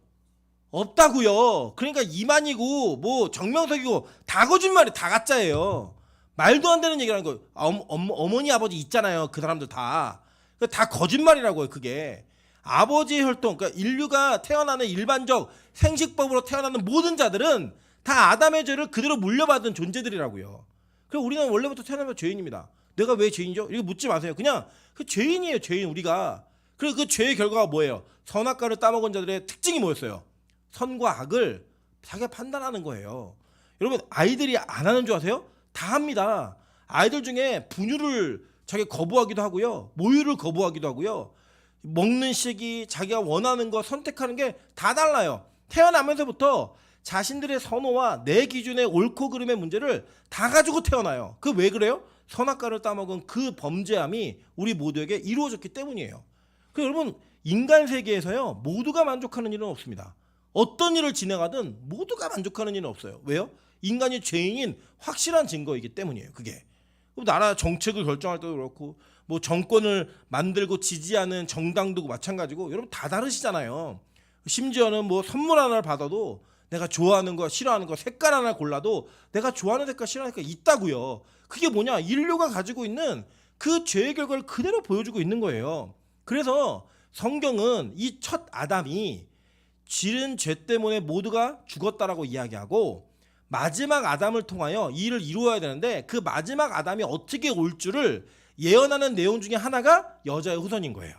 없다고요. 그러니까 이만이고 뭐 정명석이고 다 거짓말이, 다 가짜예요. 말도 안 되는 얘기라는 거예요. 어머니 아버지 있잖아요, 그 사람들 다 거짓말이라고요. 그게 아버지의 혈통, 그러니까 인류가 태어나는 일반적 생식법으로 태어나는 모든 자들은 다 아담의 죄를 그대로 물려받은 존재들이라고요. 그래서 우리는 원래부터 태어나면 죄인입니다. 내가 왜 죄인이죠? 이렇게 묻지 마세요. 그냥 그 죄인이에요, 죄인. 우리가. 그리고 그 죄의 결과가 뭐예요? 선악과를 따먹은 자들의 특징이 뭐였어요? 선과 악을 자기가 판단하는 거예요. 여러분, 아이들이 안 하는 줄 아세요? 다 합니다. 아이들 중에 분유를 자기 거부하기도 하고요, 모유를 거부하기도 하고요, 먹는 시기, 자기가 원하는 거 선택하는 게 다 달라요. 태어나면서부터 자신들의 선호와 내 기준의 옳고 그름의 문제를 다 가지고 태어나요. 그 왜 그래요? 선악과를 따먹은 그 범죄함이 우리 모두에게 이루어졌기 때문이에요. 그래서 여러분, 인간 세계에서요, 모두가 만족하는 일은 없습니다. 어떤 일을 진행하든 모두가 만족하는 일은 없어요. 왜요? 인간이 죄인인 확실한 증거이기 때문이에요. 그게 나라 정책을 결정할 때도 그렇고, 뭐 정권을 만들고 지지하는 정당도 마찬가지고, 여러분 다 다르시잖아요. 심지어는 뭐 선물 하나를 받아도 내가 좋아하는 거 싫어하는 거 색깔 하나 골라도 내가 좋아하는 색깔 싫어하는 색깔 있다고요. 그게 뭐냐? 인류가 가지고 있는 그 죄의 결과를 그대로 보여주고 있는 거예요. 그래서 성경은 이 첫 아담이 지은 죄 때문에 모두가 죽었다라고 이야기하고, 마지막 아담을 통하여 이 일을 이루어야 되는데 그 마지막 아담이 어떻게 올 줄을 예언하는 내용 중에 하나가 여자의 후손인 거예요.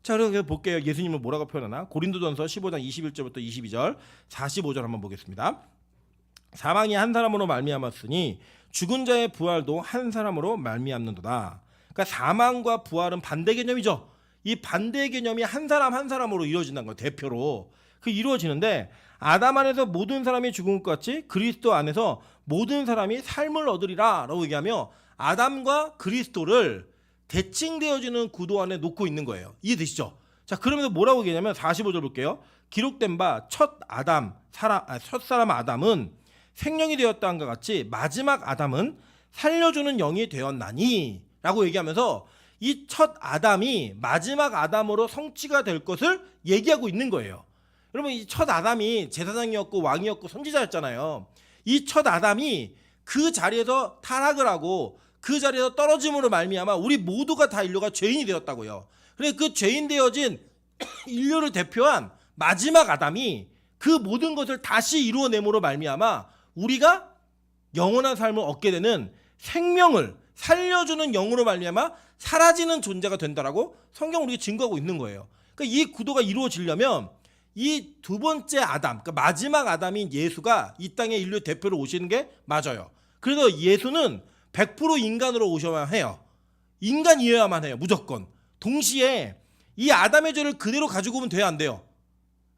자, 그래서 볼게요. 예수님은 뭐라고 표현하나? 고린도전서 15장 21절부터 22절, 45절 한번 보겠습니다. 사망이 한 사람으로 말미암았으니 죽은 자의 부활도 한 사람으로 말미암는도다. 그러니까 사망과 부활은 반대 개념이죠. 이 반대 개념이 한 사람 한 사람으로 이루어진다는 거예요. 대표로 그 이루어지는데, 아담 안에서 모든 사람이 죽은 것 같이 그리스도 안에서 모든 사람이 삶을 얻으리라 라고 얘기하며 아담과 그리스도를 대칭되어지는 구도 안에 놓고 있는 거예요. 이해되시죠? 자, 그러면서 뭐라고 얘기하냐면 45절 볼게요. 기록된 바 첫 사람 아담은 생명이 되었다는 것 같이 마지막 아담은 살려주는 영이 되었나니 라고 얘기하면서 이 첫 아담이 마지막 아담으로 성취가 될 것을 얘기하고 있는 거예요. 여러분, 이 첫 아담이 제사장이었고 왕이었고 선지자였잖아요. 이 첫 아담이 그 자리에서 타락을 하고 그 자리에서 떨어짐으로 말미암아 우리 모두가 다 인류가 죄인이 되었다고요. 그래서 그 죄인 되어진 인류를 대표한 마지막 아담이 그 모든 것을 다시 이루어내므로 말미암아 우리가 영원한 삶을 얻게 되는 생명을 살려주는 영으로 말미암아 사라지는 존재가 된다라고 성경 우리가 증거하고 있는 거예요. 그러니까 이 구도가 이루어지려면 이 두 번째 아담, 그러니까 마지막 아담인 예수가 이 땅에 인류 대표로 오시는 게 맞아요. 그래서 예수는 100% 인간으로 오셔야 해요. 인간이어야만 해요. 무조건. 동시에 이 아담의 죄를 그대로 가지고 오면 돼요, 안 돼요?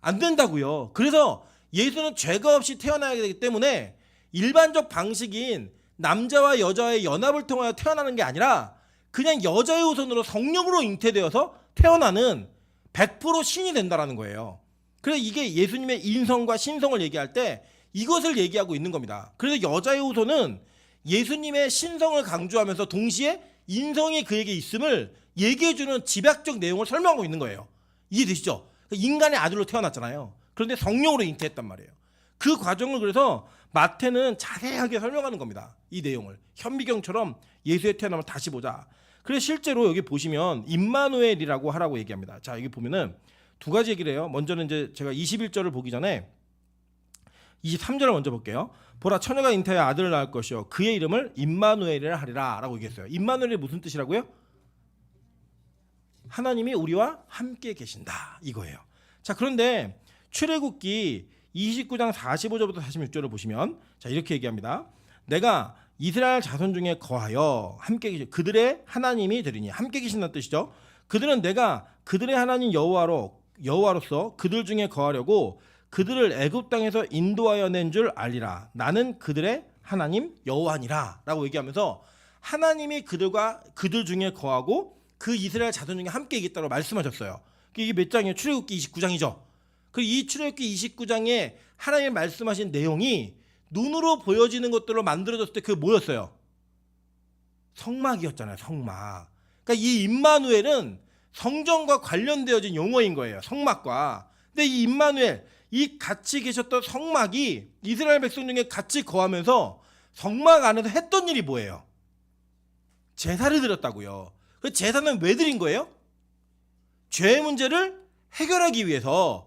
안 된다고요. 그래서 예수는 죄가 없이 태어나야 되기 때문에 일반적 방식인 남자와 여자의 연합을 통하여 태어나는 게 아니라 그냥 여자의 후손으로 성령으로 잉태되어서 태어나는 100% 신이 된다라는 거예요. 그래서 이게 예수님의 인성과 신성을 얘기할 때 이것을 얘기하고 있는 겁니다. 그래서 여자의 후손은 예수님의 신성을 강조하면서 동시에 인성이 그에게 있음을 얘기해주는 집약적 내용을 설명하고 있는 거예요. 이해되시죠? 인간의 아들로 태어났잖아요. 그런데 성령으로 잉태했단 말이에요. 그 과정을 그래서 마태는 자세하게 설명하는 겁니다. 이 내용을 현미경처럼 예수의 태어남을 다시 보자. 그래서 실제로 여기 보시면 임마누엘이라고 하라고 얘기합니다. 자, 여기 보면은 두 가지 얘기를 해요. 먼저는 이제 제가 21절을 보기 전에 23절을 먼저 볼게요. 보라, 처녀가 잉태하여 아들을 낳을 것이요 그의 이름을 임마누엘이라 하리라 라고 얘기했어요. 임마누엘이 무슨 뜻이라고요? 하나님이 우리와 함께 계신다 이거예요. 자, 그런데 출애굽기 29장 45절부터 46절을 보시면 자, 이렇게 얘기합니다. 내가 이스라엘 자손 중에 거하여 함께 계시 그들의 하나님이 되리니, 함께 계신다는 뜻이죠. 그들은 내가 그들의 하나님 여호와로서 그들 중에 거하려고 그들을 애굽 땅에서 인도하여 낸 줄 알리라. 나는 그들의 하나님 여호와니라 라고 얘기하면서 하나님이 그들 중에 거하고 그 이스라엘 자손 중에 함께 있겠다고 말씀하셨어요. 이게 몇 장이에요? 출애굽기 29장이죠. 그리고 이 출애굽기 29장에 하나님이 말씀하신 내용이 눈으로 보여지는 것들로 만들어졌을 때 그게 뭐였어요? 성막이었잖아요. 성막. 그러니까 이 임마누엘은 성전과 관련되어진 용어인 거예요. 성막과. 근데 이 임마누엘, 이 같이 계셨던 성막이 이스라엘 백성 중에 같이 거하면서 성막 안에서 했던 일이 뭐예요? 제사를 드렸다고요. 그 제사는 왜 드린 거예요? 죄의 문제를 해결하기 위해서.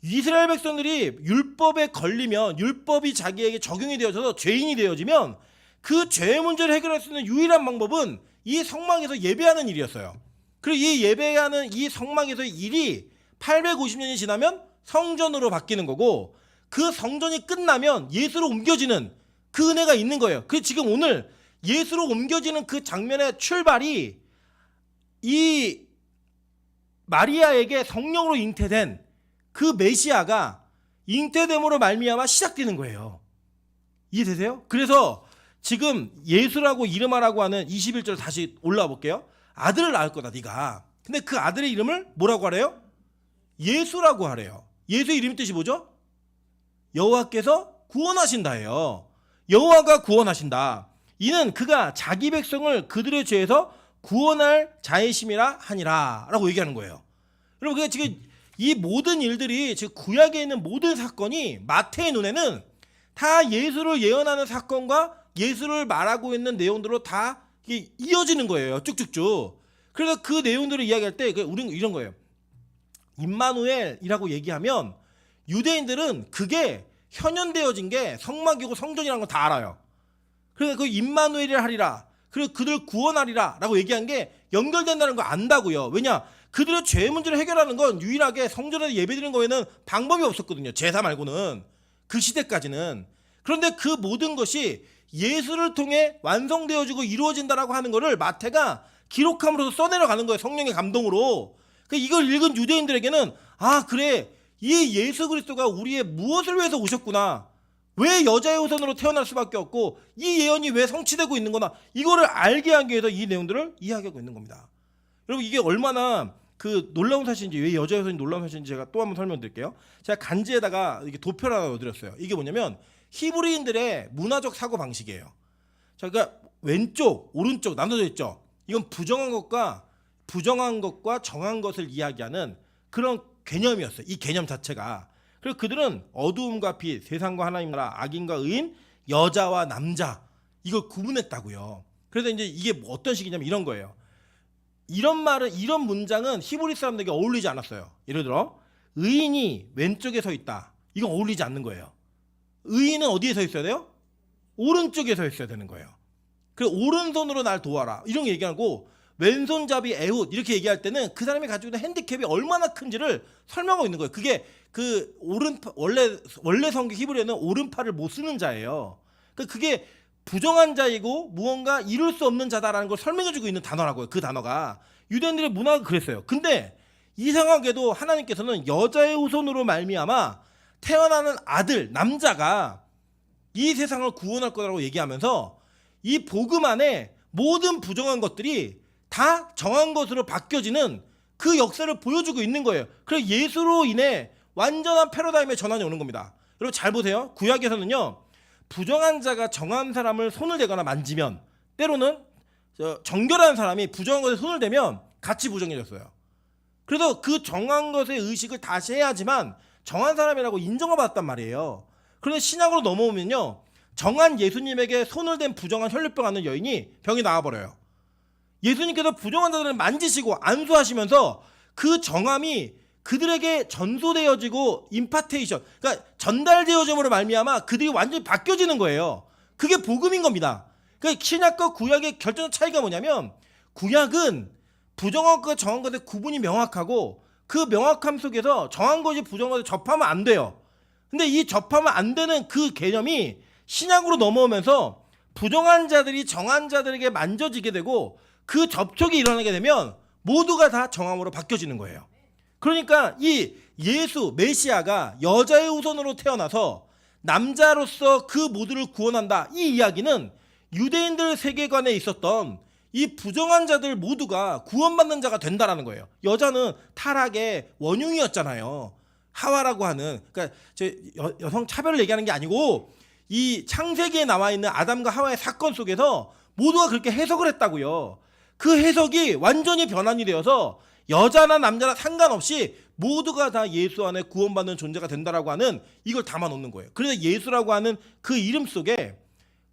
이스라엘 백성들이 율법에 걸리면, 율법이 자기에게 적용이 되어져서 죄인이 되어지면 그 죄의 문제를 해결할 수 있는 유일한 방법은 이 성막에서 예배하는 일이었어요. 그리고 이 예배하는 이 성막에서의 일이 850년이 지나면 성전으로 바뀌는 거고, 그 성전이 끝나면 예수로 옮겨지는 그 은혜가 있는 거예요. 그래서 지금 오늘 예수로 옮겨지는 그 장면의 출발이 이 마리아에게 성령으로 잉태된 그 메시아가 잉태됨으로 말미암아 시작되는 거예요. 이해되세요? 그래서 지금 예수라고 이름하라고 하는 21절 다시 올라와 볼게요. 아들을 낳을 거다 네가. 근데 그 아들의 이름을 뭐라고 하래요? 예수라고 하래요. 예수의 이름 뜻이 뭐죠? 여호와께서 구원하신다예요. 여호와가 구원하신다. 이는 그가 자기 백성을 그들의 죄에서 구원할 자이심이라 하니라 라고 얘기하는 거예요. 여러분, 그게 지금 이 모든 일들이 지금 구약에 있는 모든 사건이 마태의 눈에는 다 예수를 예언하는 사건과 예수를 말하고 있는 내용들로 다 이어지는 거예요. 쭉쭉쭉. 그래서 그 내용들을 이야기할 때 우리는 이런 거예요. 임마누엘이라고 얘기하면 유대인들은 그게 현현되어진 게 성막이고 성전이라는 거 다 알아요. 그래서 그 임마누엘이라 하리라, 그리고 그들 구원하리라 라고 얘기한 게 연결된다는 거 안다고요. 왜냐? 그들의 죄 문제를 해결하는 건 유일하게 성전에서 예배드리는 거에는 방법이 없었거든요. 제사 말고는. 그 시대까지는. 그런데 그 모든 것이 예수를 통해 완성되어지고 이루어진다라고 하는 거를 마태가 기록함으로써 써내려가는 거예요. 성령의 감동으로. 이걸 읽은 유대인들에게는 아, 그래, 이 예수 그리스도가 우리의 무엇을 위해서 오셨구나, 왜 여자의 후손으로 태어날 수밖에 없고 이 예언이 왜 성취되고 있는 거나, 이거를 알게 하기 위해서 이 내용들을 이야기하고 있는 겁니다. 여러분, 이게 얼마나 그 놀라운 사실인지, 왜 여자의 후손이 놀라운 사실인지 제가 또 한번 설명드릴게요. 제가 간지에다가 이게 도표를 하나 넣어드렸어요. 이게 뭐냐면 히브리인들의 문화적 사고 방식이에요. 자, 그러니까 왼쪽 오른쪽 나눠져 있죠. 이건 부정한 것과 정한 것을 이야기하는 그런 개념이었어요. 이 개념 자체가. 그리고 그들은 어두움과 빛, 세상과 하나님 나라, 악인과 의인, 여자와 남자, 이걸 구분했다고요. 그래서 이제 이게 뭐 어떤 식이냐면 이런 거예요. 이런 말은, 이런 문장은 히브리 사람들에게 어울리지 않았어요. 예를 들어 의인이 왼쪽에 서 있다. 이건 어울리지 않는 거예요. 의인은 어디에 서 있어야 돼요? 오른쪽에 서 있어야 되는 거예요. 그래서 오른손으로 날 도와라 이런 거 얘기하고, 왼손잡이 에훗 이렇게 얘기할 때는 그 사람이 가지고 있는 핸디캡이 얼마나 큰지를 설명하고 있는 거예요. 그게 그 원래 성경 히브리어는 오른팔을 못 쓰는 자예요. 그러니까 그게 부정한 자이고 무언가 이룰 수 없는 자다라는 걸 설명해주고 있는 단어라고요. 그 단어가 유대인들의 문화가 그랬어요. 근데 이상하게도 하나님께서는 여자의 후손으로 말미암아 태어나는 아들, 남자가 이 세상을 구원할 거라고 얘기하면서 이 복음 안에 모든 부정한 것들이 다 정한 것으로 바뀌어지는 그 역사를 보여주고 있는 거예요. 그래서 예수로 인해 완전한 패러다임의 전환이 오는 겁니다. 여러분 잘 보세요. 구약에서는요, 부정한 자가 정한 사람을 손을 대거나 만지면, 때로는 정결한 사람이 부정한 것에 손을 대면 같이 부정해졌어요. 그래서 그 정한 것의 의식을 다시 해야지만 정한 사람이라고 인정을 받았단 말이에요. 그런데 신약으로 넘어오면요, 정한 예수님에게 손을 댄 부정한 혈류병 앓는 여인이 병이 나와버려요. 예수님께서 부정한 자들을 만지시고 안수하시면서 그 정함이 그들에게 전소되어지고 임파테이션, 그러니까 전달되어짐으로 말미암아 그들이 완전히 바뀌어지는 거예요. 그게 복음인 겁니다. 그러니까 신약과 구약의 결정적 차이가 뭐냐면, 구약은 부정한 것과 정한 것의 구분이 명확하고 그 명확함 속에서 정한 것이 부정한 것을 접하면 안 돼요. 근데 이 접하면 안 되는 그 개념이 신약으로 넘어오면서 부정한 자들이 정한 자들에게 만져지게 되고 그 접촉이 일어나게 되면 모두가 다 정함으로 바뀌어지는 거예요. 그러니까 이 예수 메시아가 여자의 후손으로 태어나서 남자로서 그 모두를 구원한다, 이 이야기는 유대인들 세계관에 있었던 이 부정한 자들 모두가 구원받는 자가 된다라는 거예요. 여자는 타락의 원흉이었잖아요. 하와라고 하는, 그러니까 여성 차별을 얘기하는 게 아니고 이 창세기에 나와 있는 아담과 하와의 사건 속에서 모두가 그렇게 해석을 했다고요. 그 해석이 완전히 변환이 되어서 여자나 남자나 상관없이 모두가 다 예수 안에 구원받는 존재가 된다라고 하는, 이걸 담아놓는 거예요. 그래서 예수라고 하는 그 이름 속에,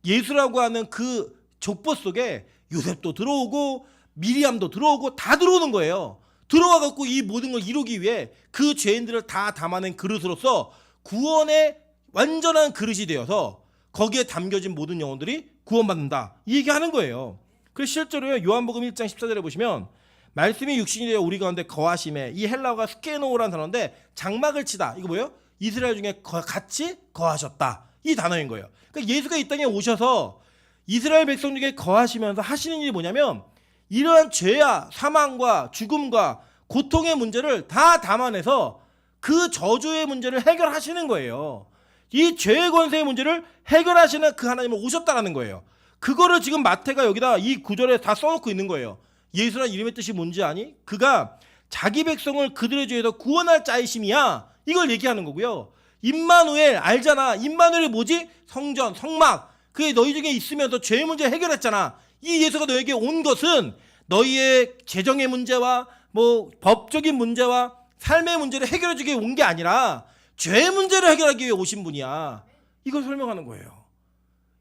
예수라고 하는 그 족보 속에 요셉도 들어오고 미리암도 들어오고 다 들어오는 거예요. 들어와갖고 이 모든 걸 이루기 위해 그 죄인들을 다 담아낸 그릇으로서 구원의 완전한 그릇이 되어서 거기에 담겨진 모든 영혼들이 구원받는다, 이 얘기하는 거예요. 그래서 실제로요, 요한복음 1장 14절에 보시면 말씀이 육신이 되어 우리 가운데 거하심에, 이 헬라어가 스케노라는 단어인데 장막을 치다, 이거 뭐예요? 이스라엘 중에 같이 거하셨다, 이 단어인 거예요. 그러니까 예수가 이 땅에 오셔서 이스라엘 백성 중에 거하시면서 하시는 일이 뭐냐면, 이러한 죄와 사망과 죽음과 고통의 문제를 다 담아내서 그 저주의 문제를 해결하시는 거예요. 이 죄의 권세의 문제를 해결하시는 그 하나님은 오셨다라는 거예요. 그거를 지금 마태가 여기다 이 구절에 다 써놓고 있는 거예요. 예수란 이름의 뜻이 뭔지 아니? 그가 자기 백성을 그들의 죄에서 구원할 자이심이야, 이걸 얘기하는 거고요. 임마누엘 알잖아. 임마누엘이 뭐지? 성전, 성막, 그게 너희 중에 있으면서 죄의 문제 해결했잖아. 이 예수가 너에게 온 것은 너희의 재정의 문제와 뭐 법적인 문제와 삶의 문제를 해결해주기 위해 온 게 아니라 죄의 문제를 해결하기 위해 오신 분이야, 이걸 설명하는 거예요.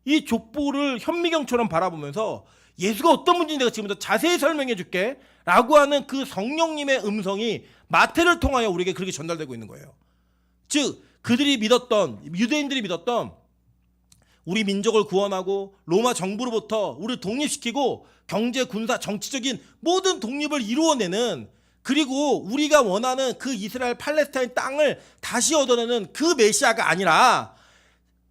이 족보를 현미경처럼 바라보면서 예수가 어떤 분인지 내가 지금부터 자세히 설명해 줄게 라고 하는 그 성령님의 음성이 마태를 통하여 우리에게 그렇게 전달되고 있는 거예요. 즉 그들이 믿었던, 유대인들이 믿었던 우리 민족을 구원하고 로마 정부로부터 우리를 독립시키고 경제, 군사, 정치적인 모든 독립을 이루어내는, 그리고 우리가 원하는 그 이스라엘 팔레스타인 땅을 다시 얻어내는 그 메시아가 아니라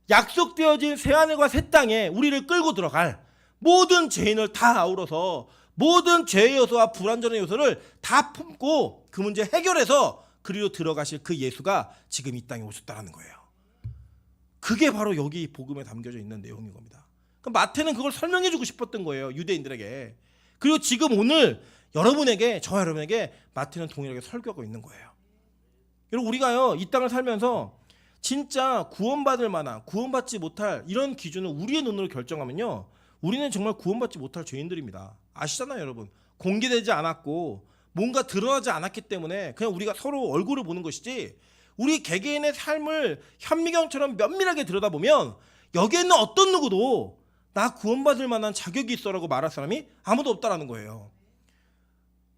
약속되어진 새하늘과 새 땅에 우리를 끌고 들어갈 모든 죄인을 다 아우러서 모든 죄의 요소와 불완전한 요소를 다 품고 그 문제 해결해서 그리로 들어가실 그 예수가 지금 이 땅에 오셨다는 거예요. 그게 바로 여기 복음에 담겨져 있는 내용인 겁니다. 그럼 마태는 그걸 설명해 주고 싶었던 거예요, 유대인들에게. 그리고 지금 오늘 여러분에게, 저와 여러분에게 마태는 동일하게 설교하고 있는 거예요. 여러분, 우리가요 이 땅을 살면서 진짜 구원받을 만한, 구원받지 못할 이런 기준을 우리의 눈으로 결정하면요, 우리는 정말 구원받지 못할 죄인들입니다. 아시잖아요, 여러분. 공개되지 않았고 뭔가 드러나지 않았기 때문에 그냥 우리가 서로 얼굴을 보는 것이지, 우리 개개인의 삶을 현미경처럼 면밀하게 들여다보면 여기에 있는 어떤 누구도 나 구원받을 만한 자격이 있어라고 말할 사람이 아무도 없다라는 거예요.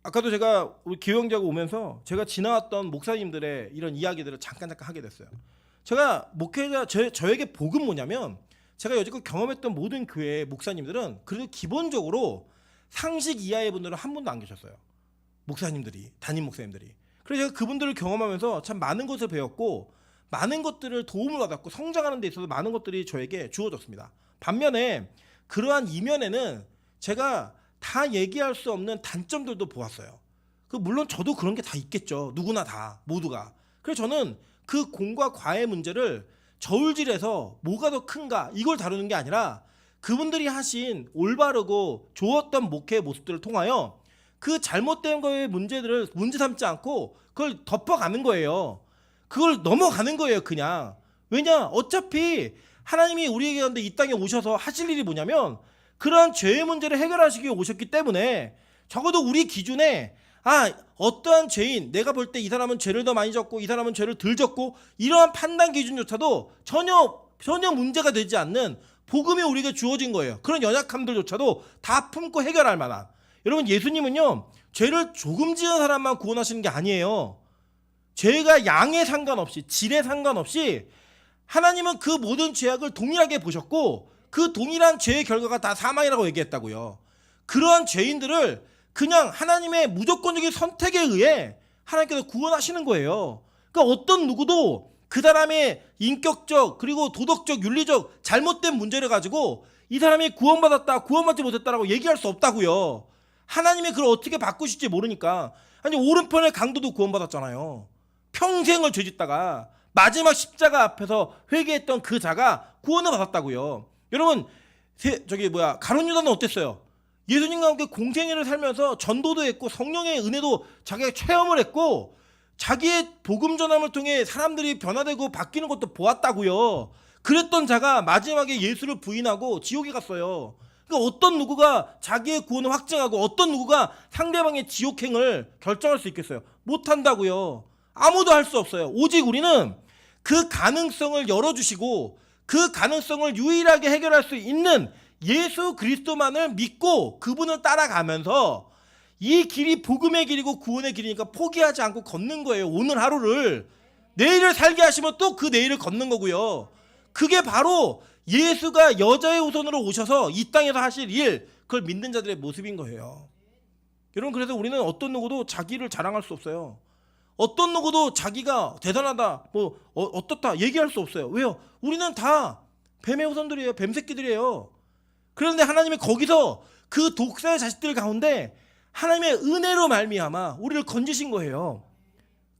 아까도 제가 우리 기영자가 오면서 제가 지나왔던 목사님들의 이런 이야기들을 잠깐 하게 됐어요. 제가 목회자 저에게 복은 뭐냐면 제가 여지껏 경험했던 모든 교회 목사님들은 그래도 기본적으로 상식 이하의 분들은 한 분도 안 계셨어요. 목사님들이, 담임 목사님들이. 그래서 제가 그분들을 경험하면서 참 많은 것을 배웠고 많은 것들을 도움을 받았고 성장하는 데 있어서 많은 것들이 저에게 주어졌습니다. 반면에 그러한 이면에는 제가 다 얘기할 수 없는 단점들도 보았어요. 물론 저도 그런 게 다 있겠죠. 누구나 다, 모두가. 그래서 저는 그 공과 과의 문제를 저울질해서 뭐가 더 큰가 이걸 다루는 게 아니라 그분들이 하신 올바르고 좋았던 목회의 모습들을 통하여 그 잘못된 거의 문제들을 문제 삼지 않고 그걸 덮어가는 거예요. 그걸 넘어가는 거예요, 그냥. 왜냐? 어차피 하나님이 우리에게 가운데 이 땅에 오셔서 하실 일이 뭐냐면 그러한 죄의 문제를 해결하시기 위해 오셨기 때문에 적어도 우리 기준에 어떠한 죄인, 내가 볼 때 이 사람은 죄를 더 많이 졌고 이 사람은 죄를 덜 졌고 이러한 판단 기준조차도 전혀 문제가 되지 않는 복음이 우리에게 주어진 거예요. 그런 연약함들조차도 다 품고 해결할 만한. 여러분, 예수님은요 죄를 조금 지은 사람만 구원하시는 게 아니에요. 죄가 양에 상관없이 질에 상관없이 하나님은 그 모든 죄악을 동일하게 보셨고 그 동일한 죄의 결과가 다 사망이라고 얘기했다고요. 그러한 죄인들을 그냥 하나님의 무조건적인 선택에 의해 하나님께서 구원하시는 거예요. 그러니까 어떤 누구도 그 사람의 인격적 그리고 도덕적 윤리적 잘못된 문제를 가지고 이 사람이 구원받았다 구원받지 못했다라고 얘기할 수 없다고요. 하나님이 그걸 어떻게 바꾸실지 모르니까. 아니 오른편의 강도도 구원받았잖아요. 평생을 죄짓다가 마지막 십자가 앞에서 회개했던 그 자가 구원을 받았다고요. 여러분 가룟 유다는 어땠어요? 예수님과 함께 공생애를 살면서 전도도 했고 성령의 은혜도 자기가 체험을 했고 자기의 복음 전함을 통해 사람들이 변화되고 바뀌는 것도 보았다고요. 그랬던 자가 마지막에 예수를 부인하고 지옥에 갔어요. 그러니까 어떤 누구가 자기의 구원을 확증하고 어떤 누구가 상대방의 지옥행을 결정할 수 있겠어요? 못한다고요. 아무도 할 수 없어요. 오직 우리는 그 가능성을 열어주시고 그 가능성을 유일하게 해결할 수 있는 예수 그리스도만을 믿고 그분을 따라가면서 이 길이 복음의 길이고 구원의 길이니까 포기하지 않고 걷는 거예요. 오늘 하루를. 내일을 살게 하시면 또 그 내일을 걷는 거고요. 그게 바로 예수가 여자의 후손으로 오셔서 이 땅에서 하실 일, 그걸 믿는 자들의 모습인 거예요. 여러분, 그래서 우리는 어떤 누구도 자기를 자랑할 수 없어요. 어떤 누구도 자기가 대단하다, 어떻다 얘기할 수 없어요. 왜요? 우리는 다 뱀의 후손들이에요. 뱀 새끼들이에요. 그런데 하나님이 거기서 그 독사의 자식들 가운데 하나님의 은혜로 말미암아 우리를 건지신 거예요.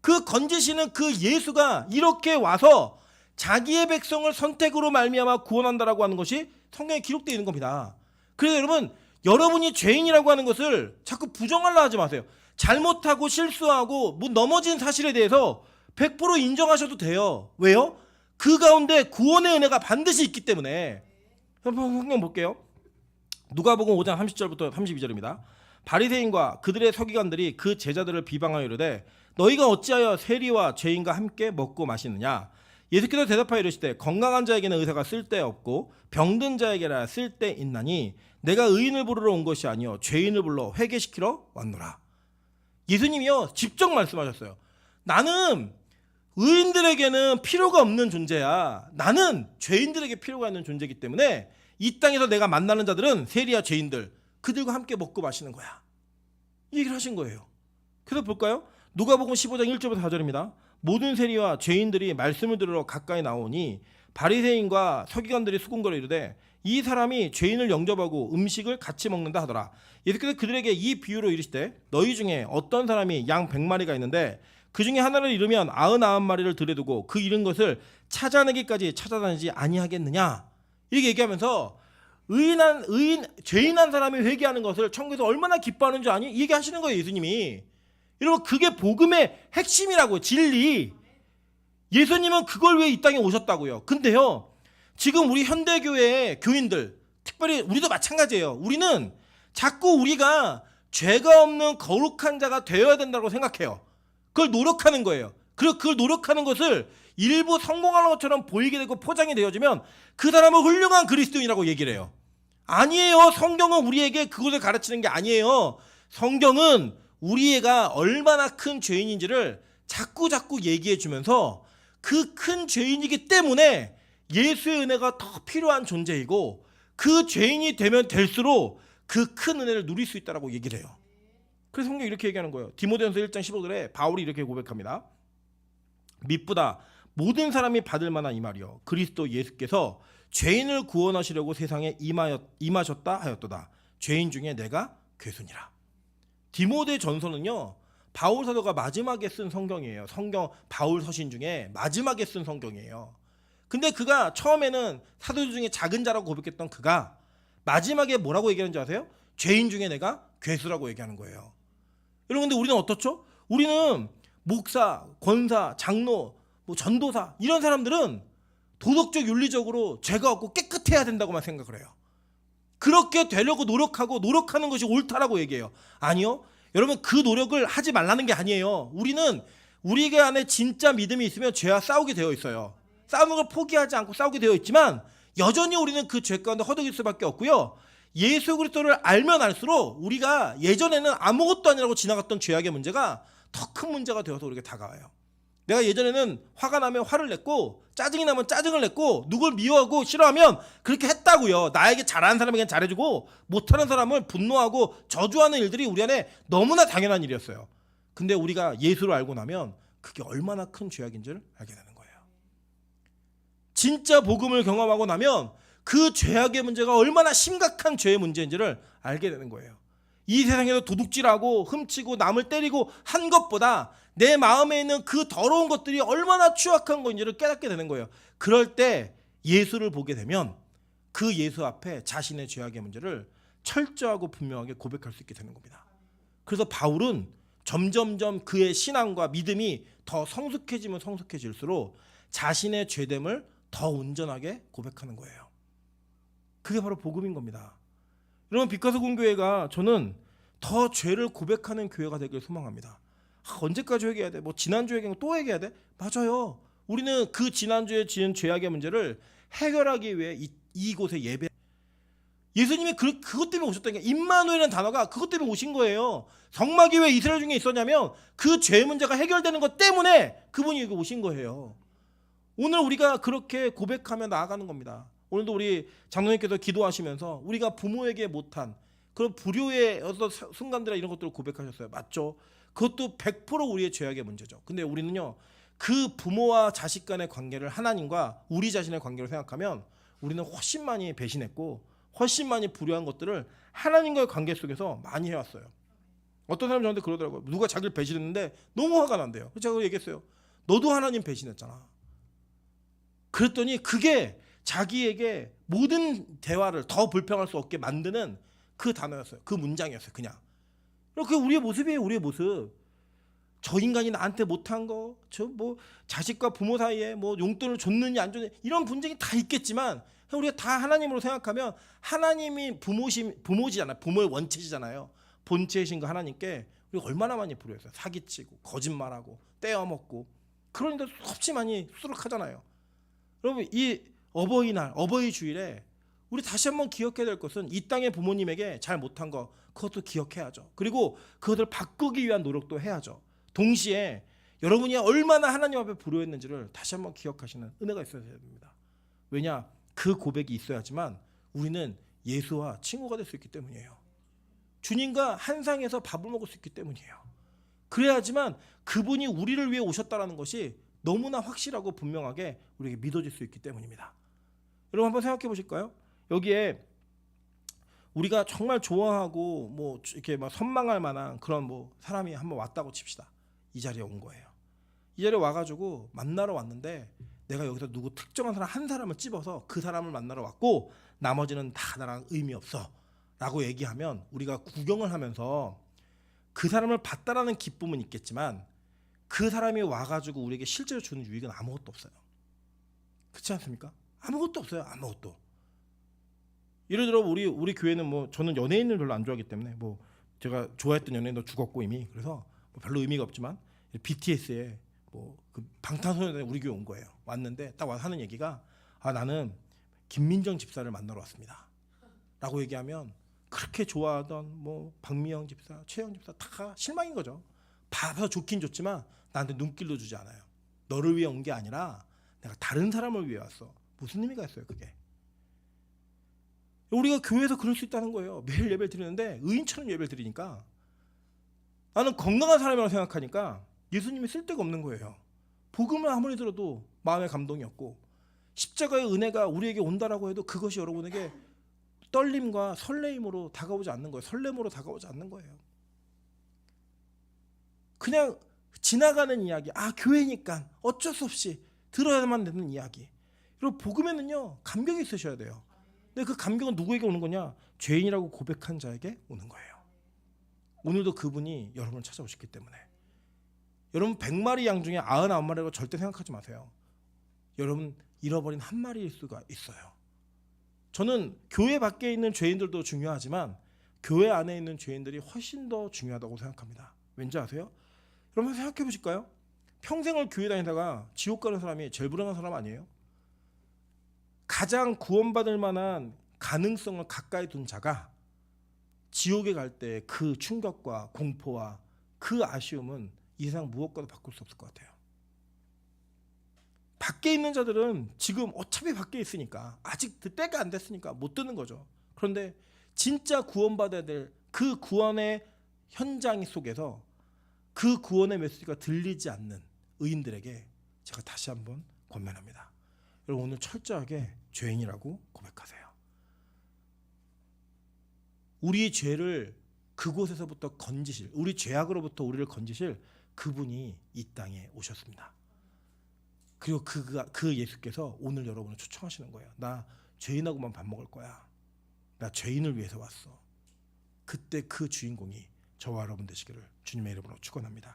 그 건지시는 그 예수가 이렇게 와서 자기의 백성을 선택으로 말미암아 구원한다라고 하는 것이 성경에 기록되어 있는 겁니다. 그래서 여러분, 여러분이 죄인이라고 하는 것을 자꾸 부정하려 하지 마세요. 잘못하고 실수하고 넘어진 사실에 대해서 100% 인정하셔도 돼요. 왜요? 그 가운데 구원의 은혜가 반드시 있기 때문에. 성경 볼게요. 누가복음 5장 30절부터 32절입니다. 바리새인과 그들의 서기관들이 그 제자들을 비방하여 이르되 너희가 어찌하여 세리와 죄인과 함께 먹고 마시느냐. 예수께서 대답하여 이르시되 건강한 자에게는 의사가 쓸데없고 병든 자에게라 쓸데있나니 내가 의인을 부르러 온 것이 아니요 죄인을 불러 회개시키러 왔노라. 예수님이요 직접 말씀하셨어요. 나는 의인들에게는 필요가 없는 존재야. 나는 죄인들에게 필요가 있는 존재이기 때문에 이 땅에서 내가 만나는 자들은 세리와 죄인들, 그들과 함께 먹고 마시는 거야. 이 얘기를 하신 거예요. 그래서 볼까요? 누가복음 15장 1절부터 4절입니다. 모든 세리와 죄인들이 말씀을 들으러 가까이 나오니 바리새인과 서기관들이 수군거려 이르되 이 사람이 죄인을 영접하고 음식을 같이 먹는다 하더라. 예수께서 그들에게 이 비유로 이르시되 너희 중에 어떤 사람이 양 100마리가 있는데 그 중에 하나를 잃으면 99마리를 들여 두고 그 잃은 것을 찾아내기까지 찾아다니지 아니하겠느냐. 이렇게 얘기하면서 죄인한 사람이 회개하는 것을 천국에서 얼마나 기뻐하는 줄 아니? 이 얘기하시는 거예요, 예수님이. 여러분, 그게 복음의 핵심이라고요. 진리. 예수님은 그걸 위해 이 땅에 오셨다고요. 근데요, 지금 우리 현대교회의 교인들, 특별히 우리도 마찬가지예요. 우리는 자꾸 우리가 죄가 없는 거룩한 자가 되어야 된다고 생각해요. 그걸 노력하는 거예요. 그리고 그걸 노력하는 것을 일부 성공하는 것처럼 보이게 되고 포장이 되어지면 그 사람은 훌륭한 그리스도인이라고 얘기를 해요. 아니에요. 성경은 우리에게 그것을 가르치는 게 아니에요. 성경은 우리가 얼마나 큰 죄인인지를 자꾸 얘기해 주면서 그 큰 죄인이기 때문에 예수의 은혜가 더 필요한 존재이고 그 죄인이 되면 될수록 그 큰 은혜를 누릴 수 있다라고 얘기를 해요. 그래서 성경이 이렇게 얘기하는 거예요. 디모데전서 1장 15절에 바울이 이렇게 고백합니다. 미쁘다 모든 사람이 받을 만한 이 말이요 그리스도 예수께서 죄인을 구원하시려고 세상에 임하셨다 하였도다. 죄인 중에 내가 괴순이라. 디모데 전서는요 바울 사도가 마지막에 쓴 성경이에요. 성경 바울 서신 중에 마지막에 쓴 성경이에요. 근데 그가 처음에는 사도들 중에 작은 자라고 고백했던 그가 마지막에 뭐라고 얘기하는지 아세요? 죄인 중에 내가 괴수라고 얘기하는 거예요. 여러분, 근데 우리는 어떻죠? 우리는 목사, 권사, 장로, 뭐 전도사 이런 사람들은 도덕적 윤리적으로 죄가 없고 깨끗해야 된다고만 생각을 해요. 그렇게 되려고 노력하는 것이 옳다라고 얘기해요. 아니요. 여러분, 그 노력을 하지 말라는 게 아니에요. 우리는 우리 안에 진짜 믿음이 있으면 죄와 싸우게 되어 있어요. 싸우는 걸 포기하지 않고 싸우게 되어 있지만 여전히 우리는 그 죄 가운데 허덕일 수밖에 없고요. 예수 그리스도를 알면 알수록 우리가 예전에는 아무것도 아니라고 지나갔던 죄악의 문제가 더 큰 문제가 되어서 우리에게 다가와요. 내가 예전에는 화가 나면 화를 냈고 짜증이 나면 짜증을 냈고 누굴 미워하고 싫어하면 그렇게 했다고요. 나에게 잘하는 사람에게는 잘해주고 못하는 사람을 분노하고 저주하는 일들이 우리 안에 너무나 당연한 일이었어요. 근데 우리가 예수를 알고 나면 그게 얼마나 큰 죄악인지를 알게 되는 거예요. 진짜 복음을 경험하고 나면 그 죄악의 문제가 얼마나 심각한 죄의 문제인지를 알게 되는 거예요. 이 세상에서 도둑질하고 훔치고 남을 때리고 한 것보다 내 마음에 있는 그 더러운 것들이 얼마나 추악한 건지를 깨닫게 되는 거예요. 그럴 때 예수를 보게 되면 그 예수 앞에 자신의 죄악의 문제를 철저하고 분명하게 고백할 수 있게 되는 겁니다. 그래서 바울은 점점점 그의 신앙과 믿음이 더 성숙해지면 성숙해질수록 자신의 죄됨을 더 온전하게 고백하는 거예요. 그게 바로 복음인 겁니다. 여러분, 빛가서 공교회가 저는 더 죄를 고백하는 교회가 되길 소망합니다. 언제까지 회개해야 돼? 뭐 지난주 회개한 거 또 회개해야 돼? 맞아요. 우리는 그 지난주에 지은 죄악의 문제를 해결하기 위해 이곳에 예배. 예수님이 그것 때문에 오셨다니까. 임마누엘이라는 단어가 그것 때문에 오신 거예요. 성막이 왜 이스라엘 중에 있었냐면 그 죄 문제가 해결되는 것 때문에 그분이 여기 오신 거예요. 오늘 우리가 그렇게 고백하며 나아가는 겁니다. 오늘도 우리 장로님께서 기도하시면서 우리가 부모에게 못한 그런 불효의 어떤 순간들이나 이런 것들을 고백하셨어요. 맞죠? 그것도 100% 우리의 죄악의 문제죠. 근데 우리는요, 그 부모와 자식 간의 관계를 하나님과 우리 자신의 관계로 생각하면 우리는 훨씬 많이 배신했고 훨씬 많이 불효한 것들을 하나님과의 관계 속에서 많이 해왔어요. 어떤 사람이 저한테 그러더라고요. 누가 자기를 배신했는데 너무 화가 난대요. 그래서 제가 얘기했어요. 너도 하나님 배신했잖아. 그랬더니 그게 자기에게 모든 대화를 더 불평할 수 없게 만드는 그 단어였어요. 그 문장이었어요. 그냥. 그게 우리의 모습이에요. 우리의 모습. 저 인간이 나한테 못한 거, 저 뭐 자식과 부모 사이에 뭐 용돈을 줬느냐 안 줬느냐 이런 분쟁이 다 있겠지만 우리가 다 하나님으로 생각하면 하나님이 부모지잖아요. 부모의 원체시잖아요. 본체이신 거 하나님께 우리가 얼마나 많이 불효했어요. 사기치고 거짓말하고 떼어먹고 그러니까 수없이 많이 수룩하잖아요. 여러분, 이 어버이날, 어버이 주일에 우리 다시 한번 기억해야 될 것은 이 땅의 부모님에게 잘 못한 거 그것도 기억해야죠. 그리고 그것을 바꾸기 위한 노력도 해야죠. 동시에 여러분이 얼마나 하나님 앞에 불효했는지를 다시 한번 기억하시는 은혜가 있어야 됩니다. 왜냐? 그 고백이 있어야지만 우리는 예수와 친구가 될 수 있기 때문이에요. 주님과 한 상에서 밥을 먹을 수 있기 때문이에요. 그래야지만 그분이 우리를 위해 오셨다는 것이 너무나 확실하고 분명하게 우리에게 믿어질 수 있기 때문입니다. 여러분, 한번 생각해 보실까요? 여기에 우리가 정말 좋아하고 뭐 이렇게 막 선망할 만한 그런 뭐 사람이 한번 왔다고 칩시다. 이 자리에 온 거예요. 이 자리에 와가지고 만나러 왔는데 내가 여기서 누구 특정한 사람 한 사람을 찝어서 그 사람을 만나러 왔고 나머지는 다 나랑 의미 없어 라고 얘기하면 우리가 구경을 하면서 그 사람을 봤다라는 기쁨은 있겠지만 그 사람이 와가지고 우리에게 실제로 주는 유익은 아무것도 없어요. 그렇지 않습니까? 아무것도 없어요. 아무것도. 예를 들어 우리 교회는 뭐 저는 연예인을 별로 안 좋아하기 때문에 뭐 제가 좋아했던 연예인도 죽었고 이미 그래서 뭐 별로 의미가 없지만 BTS에 뭐 그 방탄소년단이 우리 교회 온 거예요. 왔는데 딱 와서 하는 얘기가 나는 김민정 집사를 만나러 왔습니다. 라고 얘기하면 그렇게 좋아하던 뭐 박미영 집사, 최영 집사 다 실망인 거죠. 봐서 좋긴 좋지만 나한테 눈길도 주지 않아요. 너를 위해 온 게 아니라 내가 다른 사람을 위해 왔어. 무슨 의미가 있어요 그게? 우리가 교회에서 그럴 수 있다는 거예요. 매일 예배를 드리는데 의인처럼 예배를 드리니까 나는 건강한 사람이라고 생각하니까 예수님이 쓸데가 없는 거예요. 복음을 아무리 들어도 마음의 감동이 없고 십자가의 은혜가 우리에게 온다라고 해도 그것이 여러분에게 떨림과 설레임으로 다가오지 않는 거예요. 설렘으로 다가오지 않는 거예요. 그냥 지나가는 이야기, 교회니까 어쩔 수 없이 들어야만 되는 이야기. 그리고 복음에는요 감격이 있으셔야 돼요. 근데 그 감격은 누구에게 오는 거냐? 죄인이라고 고백한 자에게 오는 거예요. 오늘도 그분이 여러분을 찾아오셨기 때문에 여러분 100마리 양 중에 99마리라고 절대 생각하지 마세요. 여러분 잃어버린 한 마리일 수가 있어요. 저는 교회 밖에 있는 죄인들도 중요하지만 교회 안에 있는 죄인들이 훨씬 더 중요하다고 생각합니다. 왠지 아세요? 여러분 생각해 보실까요? 평생을 교회 다니다가 지옥 가는 사람이 제일 불행한 사람 아니에요? 가장 구원받을 만한 가능성을 가까이 둔 자가 지옥에 갈 때 그 충격과 공포와 그 아쉬움은 이 세상 무엇과도 바꿀 수 없을 것 같아요. 밖에 있는 자들은 지금 어차피 밖에 있으니까 아직 때가 안 됐으니까 못 듣는 거죠. 그런데 진짜 구원받아야 될 그 구원의 현장 속에서 그 구원의 메시지가 들리지 않는 의인들에게 제가 다시 한번 권면합니다. 여러분 오늘 철저하게 죄인이라고 고백하세요. 우리 죄를 그곳에서부터 건지실, 우리 죄악으로부터 우리를 건지실 그분이 이 땅에 오셨습니다. 그리고 그 예수께서 오늘 여러분을 초청하시는 거예요. 나 죄인하고만 밥 먹을 거야. 나 죄인을 위해서 왔어. 그때 그 주인공이 저와 여러분 되시기를 주님의 이름으로 축원합니다.